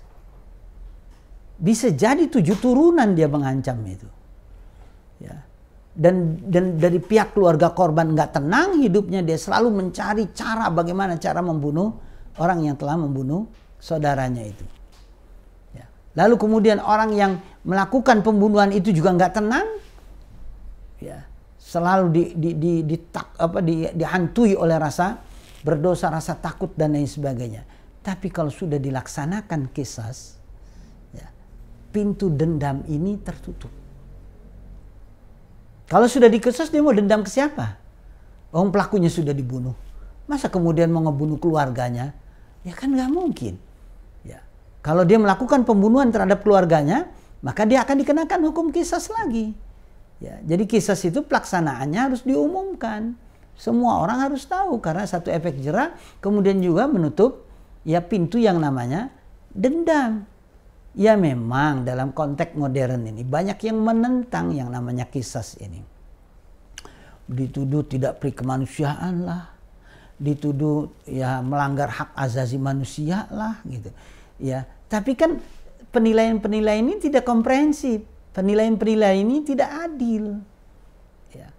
Bisa jadi 7 turunan dia mengancam itu. Ya. Dan dari pihak keluarga korban nggak tenang hidupnya, dia selalu mencari cara bagaimana cara membunuh orang yang telah membunuh saudaranya itu. Ya. Lalu kemudian orang yang melakukan pembunuhan itu juga nggak tenang, ya, selalu dihantui oleh rasa berdosa, rasa takut dan lain sebagainya. Tapi kalau sudah dilaksanakan kisas, ya, pintu dendam ini tertutup. Kalau sudah dikisas, dia mau dendam ke siapa? Orang pelakunya sudah dibunuh. Masa kemudian mau ngebunuh keluarganya? Ya kan nggak mungkin. Ya. Kalau dia melakukan pembunuhan terhadap keluarganya, maka dia akan dikenakan hukum kisas lagi. Ya. Jadi kisas itu pelaksanaannya harus diumumkan. Semua orang harus tahu karena satu efek jerak, kemudian juga menutup ya pintu yang namanya dendam. Ya memang dalam konteks modern ini banyak yang menentang yang namanya kisas ini. Dituduh tidak perikemanusiaan lah. Dituduh ya melanggar hak asasi manusia lah gitu. Ya, tapi kan penilaian-penilaian ini tidak komprehensif. Penilaian-penilaian ini tidak adil. Ya.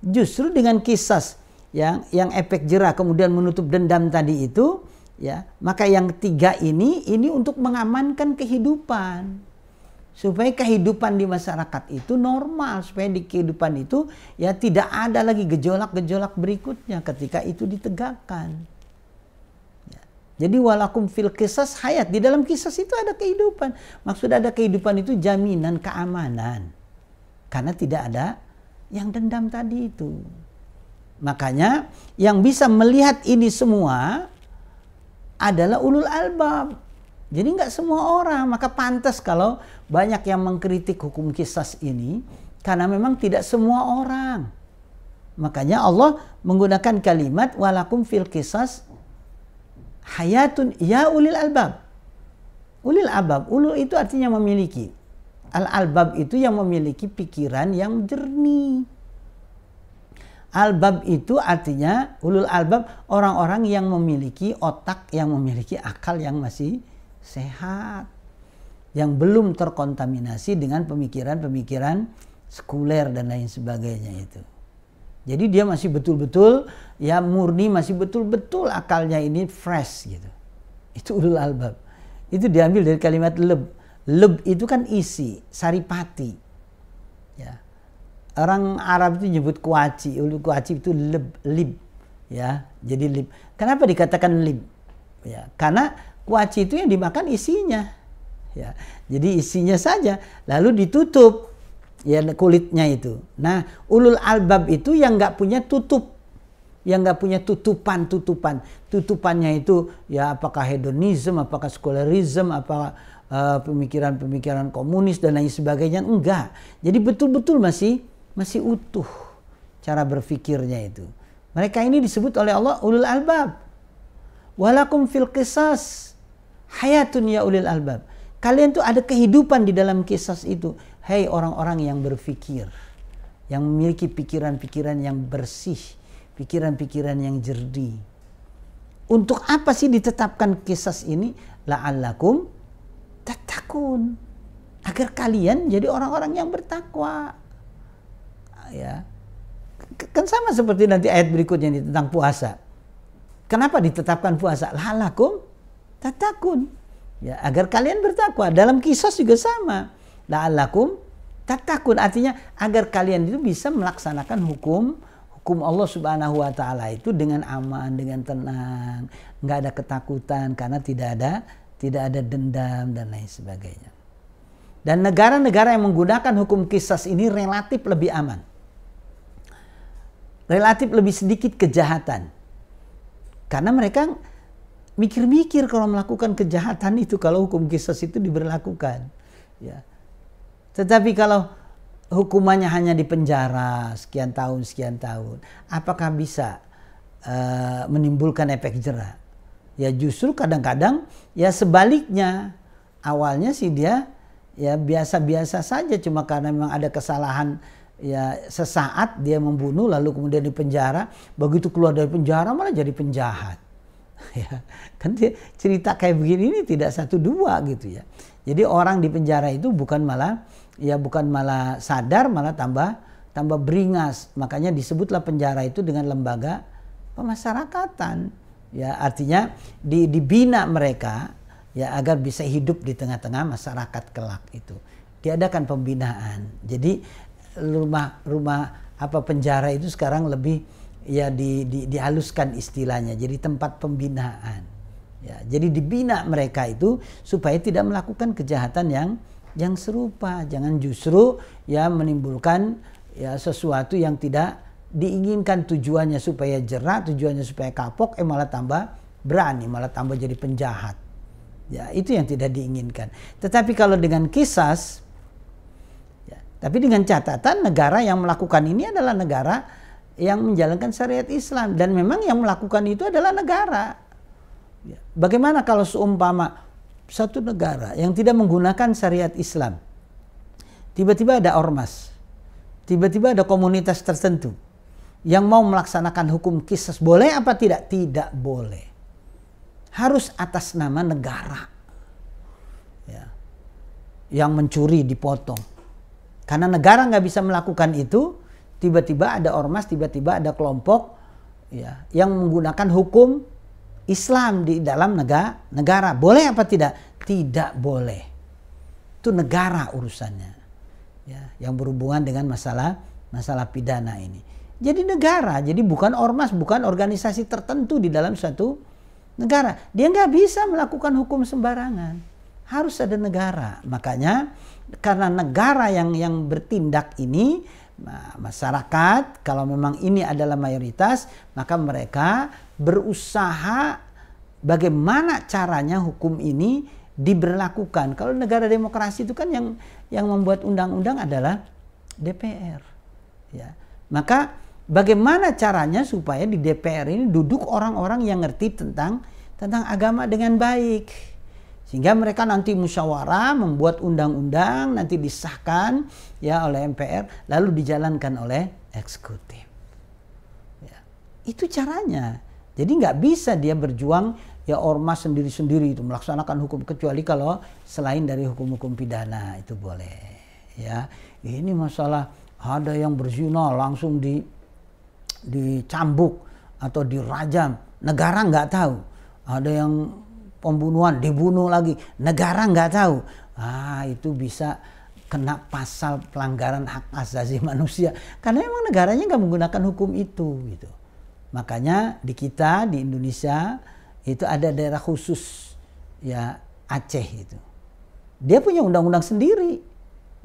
Justru dengan kisas yang efek jerak kemudian menutup dendam tadi itu, ya, maka yang ketiga ini untuk mengamankan kehidupan. Supaya kehidupan di masyarakat itu normal, supaya di kehidupan itu ya tidak ada lagi gejolak-gejolak berikutnya ketika itu ditegakkan. Ya. Jadi walakum fil qisas hayat, di dalam kisas itu ada kehidupan. Maksud ada kehidupan itu jaminan keamanan. Karena tidak ada yang dendam tadi itu. Makanya yang bisa melihat ini semua adalah ulul albab. Jadi nggak semua orang, maka pantas kalau banyak yang mengkritik hukum kisas ini karena memang tidak semua orang. Makanya Allah menggunakan kalimat walakum fil qisas hayatun ya ulil albab. Ulil albab, ulul itu artinya memiliki. Al-albab itu yang memiliki pikiran yang jernih. Albab itu artinya ulul albab, orang-orang yang memiliki otak, yang memiliki akal yang masih sehat, yang belum terkontaminasi dengan pemikiran-pemikiran sekuler dan lain sebagainya itu. Jadi dia masih betul-betul ya murni, masih betul-betul akalnya ini fresh gitu. Itu ulul albab. Itu diambil dari kalimat leb. Leb itu kan isi, saripati. Ya. Orang Arab itu nyebut kuaci, kuaci itu lib, ya. Jadi lib. Kenapa dikatakan lib? Ya, karena kuaci itu yang dimakan isinya. Ya. Jadi isinya saja, lalu ditutup ya kulitnya itu. Nah, ulul albab itu yang nggak punya tutup. yang nggak punya tutupannya itu ya apakah hedonisme, apakah sekularisme, apakah pemikiran-pemikiran komunis dan lain sebagainya, enggak. Jadi betul-betul masih utuh cara berpikirnya itu. Mereka ini disebut oleh Allah ulul albab. Walakum fil qisas hayatun ya ulil albab. Kalian tuh ada kehidupan di dalam kisas itu. Hei orang-orang yang berpikir, yang memiliki pikiran-pikiran yang bersih, pikiran-pikiran yang jernih. Untuk apa sih ditetapkan kisas ini? La'allakum tattaqun. Agar kalian jadi orang-orang yang bertakwa. Ya. Kan sama seperti nanti ayat berikutnya ini tentang puasa. Kenapa ditetapkan puasa? La'allakum tattaqun. Ya, agar kalian bertakwa. Dalam kisah juga sama. La'allakum tattaqun, artinya agar kalian itu bisa melaksanakan hukum Allah Subhanahu wa taala itu dengan aman, dengan tenang, nggak ada ketakutan karena tidak ada dendam dan lain sebagainya. Dan negara-negara yang menggunakan hukum qisas ini relatif lebih aman. Relatif lebih sedikit kejahatan. Karena mereka mikir-mikir kalau melakukan kejahatan itu, kalau hukum qisas itu diberlakukan. Ya. Tetapi kalau hukumannya hanya di penjara sekian tahun, apakah bisa menimbulkan efek jera? Ya justru kadang-kadang ya sebaliknya. Awalnya sih dia ya biasa-biasa saja, cuma karena memang ada kesalahan ya sesaat dia membunuh lalu kemudian di penjara, begitu keluar dari penjara malah jadi penjahat. Ya, kan dia cerita kayak begini ini tidak satu dua gitu ya. Jadi orang di penjara itu bukan malah sadar, malah tambah beringas. Makanya disebutlah penjara itu dengan lembaga pemasyarakatan. Ya, artinya dibina mereka ya agar bisa hidup di tengah-tengah masyarakat kelak itu. Diadakan pembinaan. Jadi rumah penjara itu sekarang lebih ya dihaluskan istilahnya, jadi tempat pembinaan. Ya, jadi dibina mereka itu supaya tidak melakukan kejahatan yang serupa, jangan justru ya menimbulkan ya sesuatu yang tidak diinginkan, tujuannya supaya jera, tujuannya supaya kapok, malah tambah berani, malah tambah jadi penjahat. Ya, itu yang tidak diinginkan. Tetapi kalau dengan qisas, ya, tapi dengan catatan negara yang melakukan ini adalah negara yang menjalankan syariat Islam, dan memang yang melakukan itu adalah negara. Bagaimana kalau seumpama satu negara yang tidak menggunakan syariat Islam, tiba-tiba ada ormas, tiba-tiba ada komunitas tertentu yang mau melaksanakan hukum qisas, boleh apa tidak? Tidak boleh. Harus atas nama negara. Ya. Yang mencuri dipotong. Karena negara nggak bisa melakukan itu, tiba-tiba ada ormas, tiba-tiba ada kelompok ya, yang menggunakan hukum Islam di dalam negara. Boleh apa tidak? Tidak boleh. Itu negara urusannya. Ya, yang berhubungan dengan masalah pidana ini. Jadi negara, jadi bukan ormas, bukan organisasi tertentu di dalam suatu negara. Dia nggak bisa melakukan hukum sembarangan. Harus ada negara. Makanya karena negara yang bertindak ini, masyarakat kalau memang ini adalah mayoritas, maka mereka berusaha bagaimana caranya hukum ini diberlakukan. Kalau negara demokrasi itu kan yang membuat undang-undang adalah DPR. Ya. Maka bagaimana caranya supaya di DPR ini duduk orang-orang yang ngerti tentang agama dengan baik. Sehingga mereka nanti musyawarah membuat undang-undang, nanti disahkan ya oleh MPR, lalu dijalankan oleh eksekutif. Ya. Itu caranya. Jadi nggak bisa dia berjuang ya ormas sendiri-sendiri itu melaksanakan hukum, kecuali kalau selain dari hukum-hukum pidana itu boleh. Ya, ini masalah ada yang berzina langsung dicambuk atau dirajam, negara nggak tahu. Ada yang pembunuhan dibunuh lagi, negara nggak tahu. Itu bisa kena pasal pelanggaran hak asasi manusia karena memang negaranya nggak menggunakan hukum itu gitu. Makanya di kita di Indonesia itu ada daerah khusus ya, Aceh itu. Dia punya undang-undang sendiri.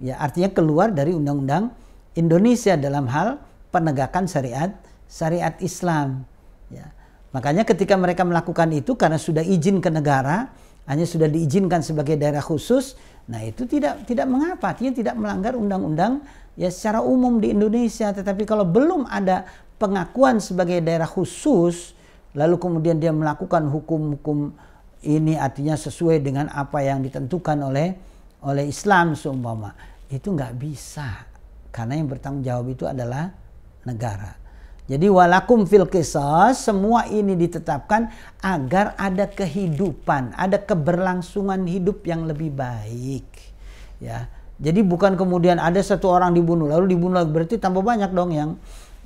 Ya, artinya keluar dari undang-undang Indonesia dalam hal penegakan syariat syariat Islam. Ya. Makanya ketika mereka melakukan itu karena sudah izin ke negara, hanya sudah diizinkan sebagai daerah khusus, nah itu tidak mengapa, artinya tidak melanggar undang-undang ya secara umum di Indonesia. Tetapi kalau belum ada pengakuan sebagai daerah khusus, lalu kemudian dia melakukan hukum-hukum ini artinya sesuai dengan apa yang ditentukan oleh Islam seumpama, itu nggak bisa, karena yang bertanggung jawab itu adalah negara. Jadi walakum fil qisas, semua ini ditetapkan agar ada kehidupan, ada keberlangsungan hidup yang lebih baik. Ya, jadi bukan kemudian ada satu orang dibunuh lalu dibunuh lagi, berarti tambah banyak dong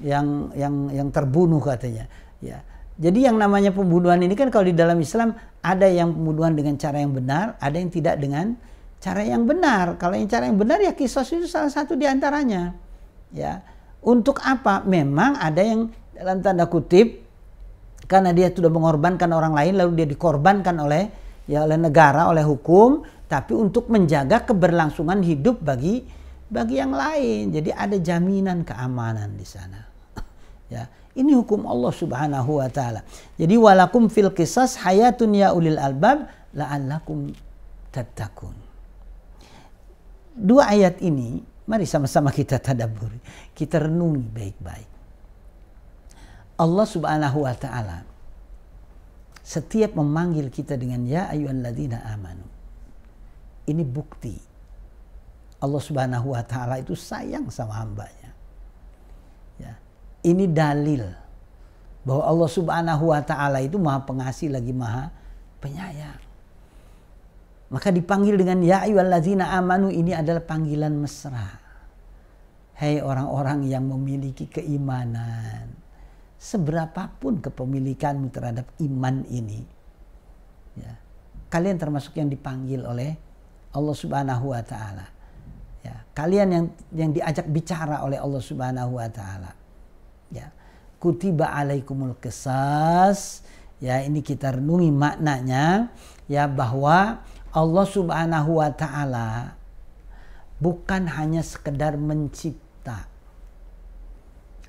yang terbunuh katanya. Ya. Jadi yang namanya pembunuhan ini kan kalau di dalam Islam ada yang pembunuhan dengan cara yang benar, ada yang tidak dengan cara yang benar. Kalau yang cara yang benar ya qisas itu salah satu di antaranya. Ya. Untuk apa? Memang ada yang dalam tanda kutip karena dia sudah mengorbankan orang lain lalu dia dikorbankan oleh negara, oleh hukum, tapi untuk menjaga keberlangsungan hidup bagi yang lain. Jadi ada jaminan keamanan di sana. Ya, ini hukum Allah Subhanahu wa taala. Jadi walakum fil qisas hayatun ya ulil albab la'allakum tattaqun. Dua ayat ini mari sama-sama kita tadabburi, kita renungi baik-baik. Allah Subhanahu wa taala setiap memanggil kita dengan ya ayyuhalladzina amanu. Ini bukti Allah Subhanahu wa taala itu sayang sama hambanya. Ya. Ini dalil bahwa Allah Subhanahu wa taala itu Maha Pengasih lagi Maha Penyayang. Maka dipanggil dengan ya ayyuhalladzina amanu, ini adalah panggilan mesra. Hai orang-orang yang memiliki keimanan. Seberapapun kepemilikanmu terhadap iman ini, ya, kalian termasuk yang dipanggil oleh Allah Subhanahu wa taala. Ya, kalian yang diajak bicara oleh Allah Subhanahu wa taala. Ya, kutiba alaikumul qisas. Ya, ini kita renungi maknanya ya, bahwa Allah Subhanahu wa taala bukan hanya sekedar mencipta.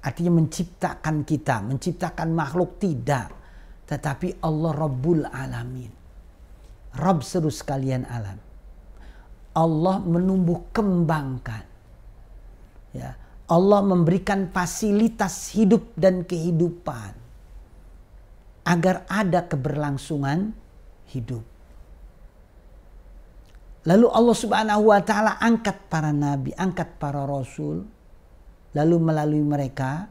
Artinya menciptakan kita, menciptakan makhluk, tidak. Tetapi Allah Rabbul Alamin. Rabb seluruh sekalian alam. Allah menumbuh kembangkan. Ya, Allah memberikan fasilitas hidup dan kehidupan agar ada keberlangsungan hidup. Lalu Allah Subhanahu wa taala angkat para nabi, angkat para rasul. Lalu melalui mereka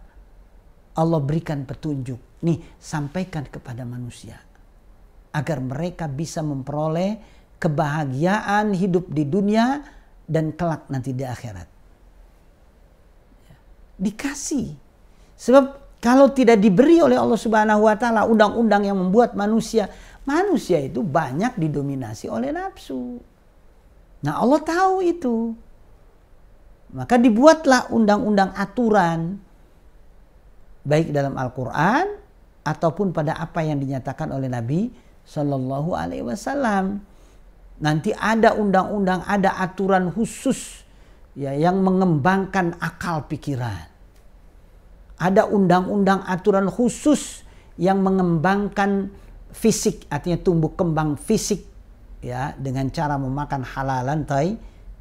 Allah berikan petunjuk. Nih, sampaikan kepada manusia agar mereka bisa memperoleh kebahagiaan hidup di dunia dan kelak nanti di akhirat. Dikasih. Sebab kalau tidak diberi oleh Allah Subhanahu wa taala undang-undang yang membuat manusia itu banyak didominasi oleh nafsu. Nah, Allah tahu itu. Maka dibuatlah undang-undang aturan baik dalam Al-Qur'an ataupun pada apa yang dinyatakan oleh Nabi Shallallahu alaihi wasallam. Nanti ada undang-undang, ada aturan khusus ya yang mengembangkan akal pikiran. Ada undang-undang aturan khusus yang mengembangkan fisik, artinya tumbuh kembang fisik ya, dengan cara memakan halalan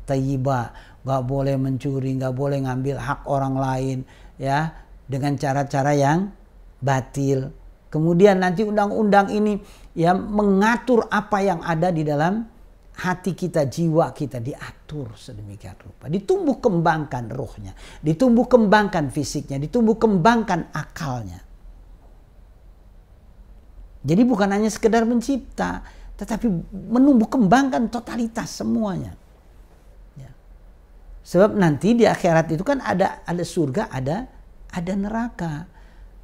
thayyibah. Gak boleh mencuri, gak boleh ngambil hak orang lain ya, dengan cara-cara yang batil. Kemudian nanti undang-undang ini ya mengatur apa yang ada di dalam hati kita, jiwa kita, diatur sedemikian rupa. Ditumbuh kembangkan ruhnya, ditumbuh kembangkan fisiknya, ditumbuh kembangkan akalnya. Jadi bukan hanya sekedar mencipta, tetapi menumbuh kembangkan totalitas semuanya. Ya. Sebab nanti di akhirat itu kan ada surga, ada neraka.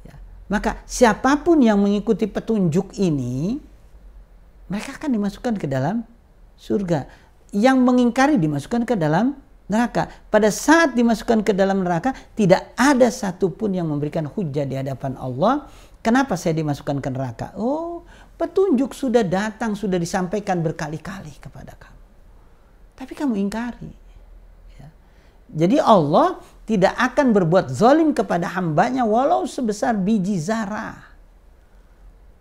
Ya. Maka siapapun yang mengikuti petunjuk ini, mereka akan dimasukkan ke dalam surga. Yang mengingkari dimasukkan ke dalam neraka. Pada saat dimasukkan ke dalam neraka, tidak ada satupun yang memberikan hujah di hadapan Allah. Kenapa saya dimasukkan ke neraka? Oh, petunjuk sudah datang, sudah disampaikan berkali-kali kepada kamu. Tapi kamu ingkari. Ya. Jadi Allah tidak akan berbuat zalim kepada hambanya walau sebesar biji zarah.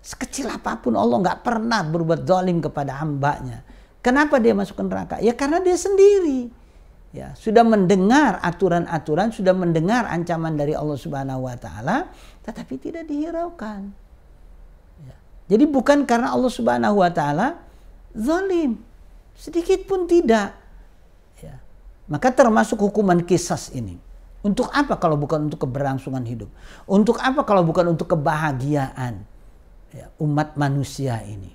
Sekecil apapun Allah nggak pernah berbuat zalim kepada hambanya. Kenapa dia masuk ke neraka? Ya karena dia sendiri. Ya, sudah mendengar aturan-aturan, sudah mendengar ancaman dari Allah Subhanahu wa taala, tetapi tidak dihiraukan. Ya. Jadi bukan karena Allah Subhanahu wa taala zalim, sedikit pun tidak. Ya. Maka termasuk hukuman qisas ini. Untuk apa kalau bukan untuk keberlangsungan hidup? Untuk apa kalau bukan untuk kebahagiaan ya, umat manusia ini?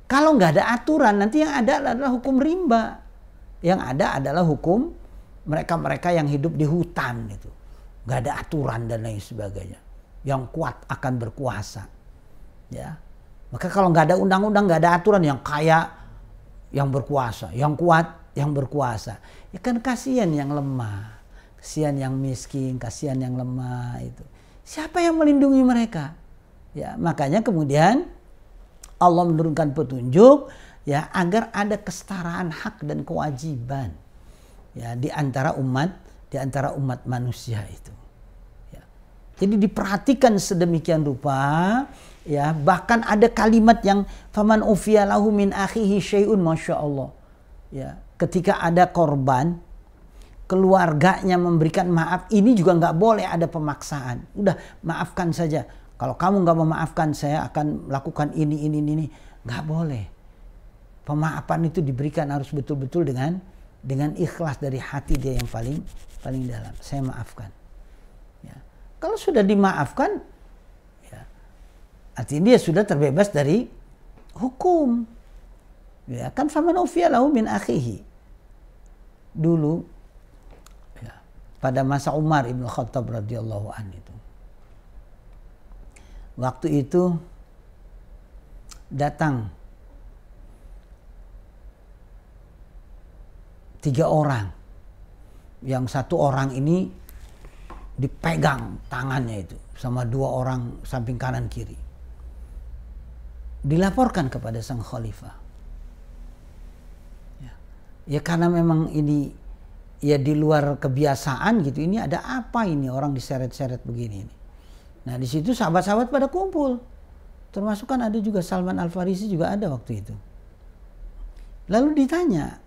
Kalau nggak ada aturan, nanti yang ada adalah hukum rimba. Yang ada adalah hukum mereka-mereka yang hidup di hutan itu. Nggak ada aturan dan lain sebagainya. Yang kuat akan berkuasa. Ya. Maka kalau nggak ada undang-undang, nggak ada aturan, yang kaya yang berkuasa, yang kuat yang berkuasa. Ya kan kasihan yang lemah, kasihan yang miskin, kasihan yang lemah itu. Siapa yang melindungi mereka? Ya, makanya kemudian Allah menurunkan petunjuk ya agar ada kesetaraan hak dan kewajiban ya di antara umat manusia itu. Ya. Jadi diperhatikan sedemikian rupa ya, bahkan ada kalimat yang faman ufiya lahu min akhihi syai'un masyaallah. Ya, ketika ada korban keluarganya memberikan maaf, ini juga nggak boleh ada pemaksaan. Udah maafkan saja. Kalau kamu nggak memaafkan, saya akan lakukan ini. Nggak boleh. Pemaafan itu diberikan harus betul-betul dengan ikhlas dari hati dia yang paling dalam. Saya maafkan. Ya. Kalau sudah dimaafkan, ya, artinya dia sudah terbebas dari hukum. Ya, kan faman ufiya lahu min akhihi. Dulu, ya, pada masa Umar ibn Khattab radhiyallahu anhu itu. Waktu itu datang 3 orang. Yang 1 orang ini dipegang tangannya itu sama 2 orang samping kanan kiri. Dilaporkan kepada sang khalifah. Ya karena memang ini ya di luar kebiasaan gitu. Ini ada apa ini orang diseret-seret begini. Nah di situ sahabat-sahabat pada kumpul. Termasuk kan ada juga Salman Al-Farisi juga ada waktu itu. Lalu ditanya,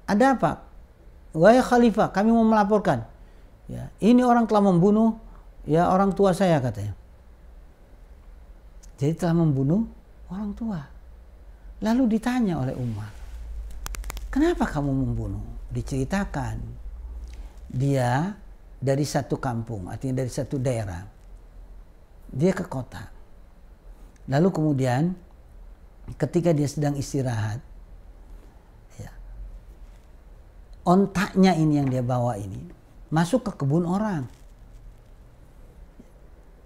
ada apa? Wahai khalifah, kami mau melaporkan. Ya, ini orang telah membunuh ya orang tua saya katanya. Jadi telah membunuh orang tua. Lalu ditanya oleh Umar, kenapa kamu membunuh? Diceritakan dia dari satu kampung, artinya dari satu daerah. Dia ke kota. Lalu kemudian ketika dia sedang istirahat, ontaknya ini yang dia bawa ini masuk ke kebun orang.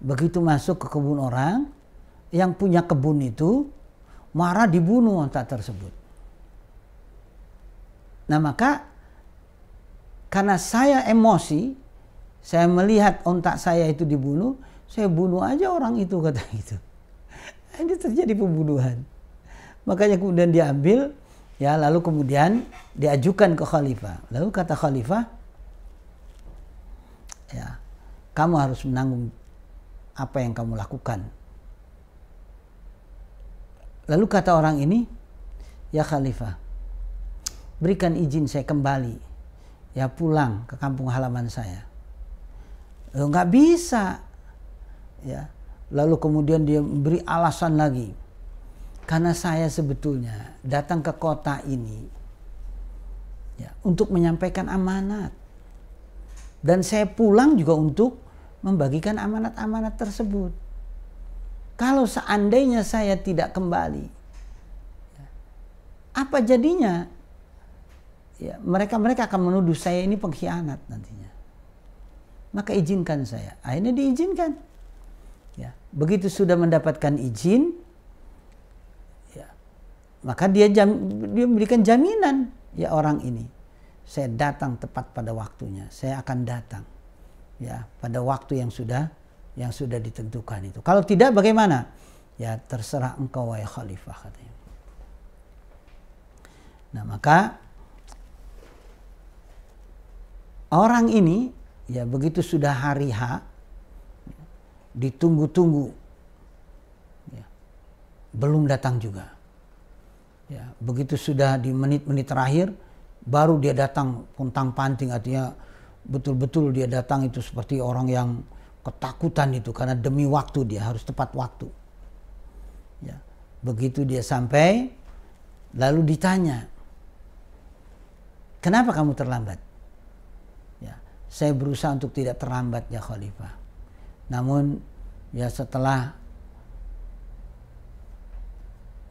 Begitu masuk ke kebun orang, yang punya kebun itu marah, dibunuh ontak tersebut. Nah maka karena saya emosi, saya melihat ontak saya itu dibunuh, saya bunuh aja orang itu, kata itu. Ini terjadi pembunuhan. Makanya kemudian diambil. Ya, lalu kemudian diajukan ke khalifah. Lalu kata khalifah, ya, kamu harus menanggung apa yang kamu lakukan. Lalu kata orang ini, ya khalifah, berikan izin saya kembali, ya pulang ke kampung halaman saya. Nggak bisa. Ya. Lalu kemudian dia beri alasan lagi. Karena saya sebetulnya datang ke kota ini ya, untuk menyampaikan amanat. Dan saya pulang juga untuk membagikan amanat-amanat tersebut. Kalau seandainya saya tidak kembali, ya, apa jadinya? Ya, mereka akan menuduh saya ini pengkhianat nantinya. Maka izinkan saya. Akhirnya diizinkan. Ya, begitu sudah mendapatkan izin, maka dia berikan jaminan ya orang ini, saya datang tepat pada waktunya, saya akan datang ya pada waktu yang sudah ditentukan itu. Kalau tidak bagaimana? Ya terserah engkau wahai khalifah, katanya. Nah maka orang ini ya begitu sudah hari H, ditunggu-tunggu, ya, belum datang juga. Ya, begitu sudah di menit-menit terakhir, baru dia datang pontang-panting, artinya betul-betul dia datang itu seperti orang yang ketakutan itu, karena demi waktu dia harus tepat waktu. Ya, begitu dia sampai, lalu ditanya, kenapa kamu terlambat? Saya berusaha untuk tidak terlambat ya Khalifah. Namun ya setelah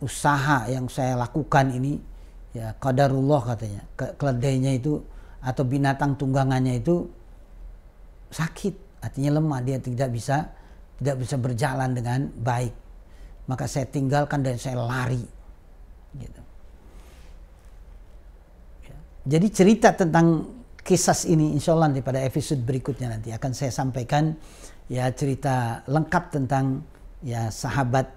usaha yang saya lakukan ini, ya qadarullah katanya, keledainya itu atau binatang tunggangannya itu sakit, artinya lemah, dia tidak bisa berjalan dengan baik. Maka saya tinggalkan dan saya lari. Gitu. Ya. Jadi cerita tentang kisah ini insya Allah pada episode berikutnya nanti akan saya sampaikan ya cerita lengkap tentang ya sahabat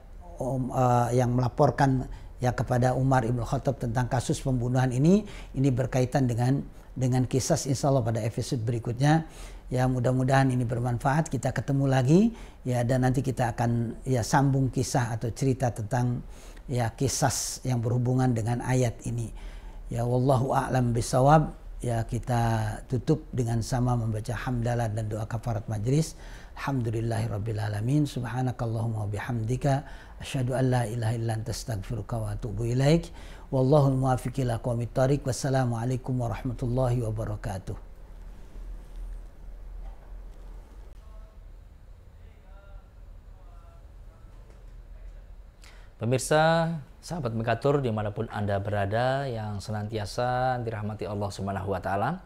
yang melaporkan ya kepada Umar Ibn Khattab tentang kasus pembunuhan ini berkaitan dengan kisah insya Allah pada episode berikutnya. Ya mudah-mudahan ini bermanfaat, kita ketemu lagi ya, dan nanti kita akan ya sambung kisah atau cerita tentang ya kisah yang berhubungan dengan ayat ini. Ya wallahu a'lam bisawab. Ya kita tutup dengan sama membaca hamdalah dan doa kafarat majlis. Alhamdulillahirabbil alamin. Subhanakallahumma wabihamdika asyhadu an la ilaha illa anta astaghfiruka wa atubu ilaik. Wallahul muwaffiq ila aqwamit thoriq. Wassalamualaikum warahmatullahi wabarakatuh. Pemirsa, sahabat Mekatur dimanapun Anda berada yang senantiasa dirahmati Allah Subhanahu wa Ta'ala.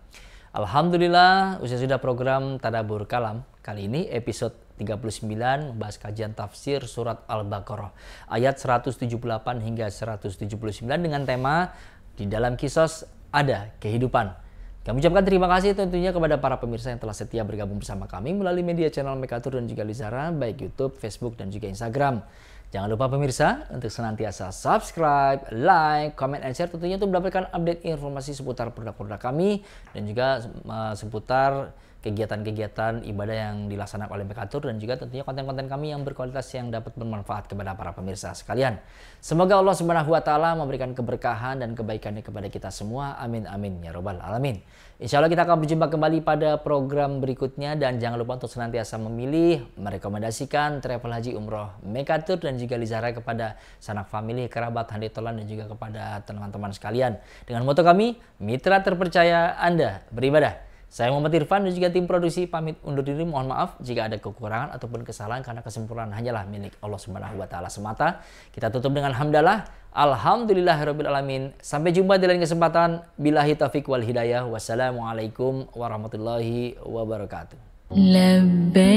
Alhamdulillah, usai sudah program Tadabbur Kalam. Kali ini episode 39 membahas kajian tafsir surat Al-Baqarah ayat 178 hingga 179 dengan tema di dalam kisos ada kehidupan. Kami ucapkan terima kasih tentunya kepada para pemirsa yang telah setia bergabung bersama kami melalui media channel Mekatur dan juga Lizara, baik YouTube, Facebook, dan juga Instagram. Jangan lupa pemirsa untuk senantiasa subscribe, like, comment, and share tentunya untuk mendapatkan update informasi seputar produk-produk kami dan juga seputar kegiatan-kegiatan ibadah yang dilaksanakan oleh Mekatur dan juga tentunya konten-konten kami yang berkualitas yang dapat bermanfaat kepada para pemirsa sekalian. Semoga Allah Subhanahu wa Ta'ala memberikan keberkahan dan kebaikannya kepada kita semua. Amin amin ya robbal alamin. Insya Allah kita akan berjumpa kembali pada program berikutnya dan jangan lupa untuk senantiasa memilih, merekomendasikan travel haji umroh Mekatur dan juga Lizara kepada sanak famili, kerabat, handitolan dan juga kepada teman-teman sekalian. Dengan moto kami, mitra terpercaya Anda beribadah. Saya Muhammad Irfan dan juga tim produksi pamit undur diri. Mohon maaf jika ada kekurangan ataupun kesalahan karena kesempurnaan hanyalah milik Allah Subhanahu wa Ta'ala semata. Kita tutup dengan hamdalah. Alhamdulillahirabbil alamin. Sampai jumpa di lain kesempatan. Billahi taufiq wal hidayah. Wassalamualaikum warahmatullahi wabarakatuh. Labbaik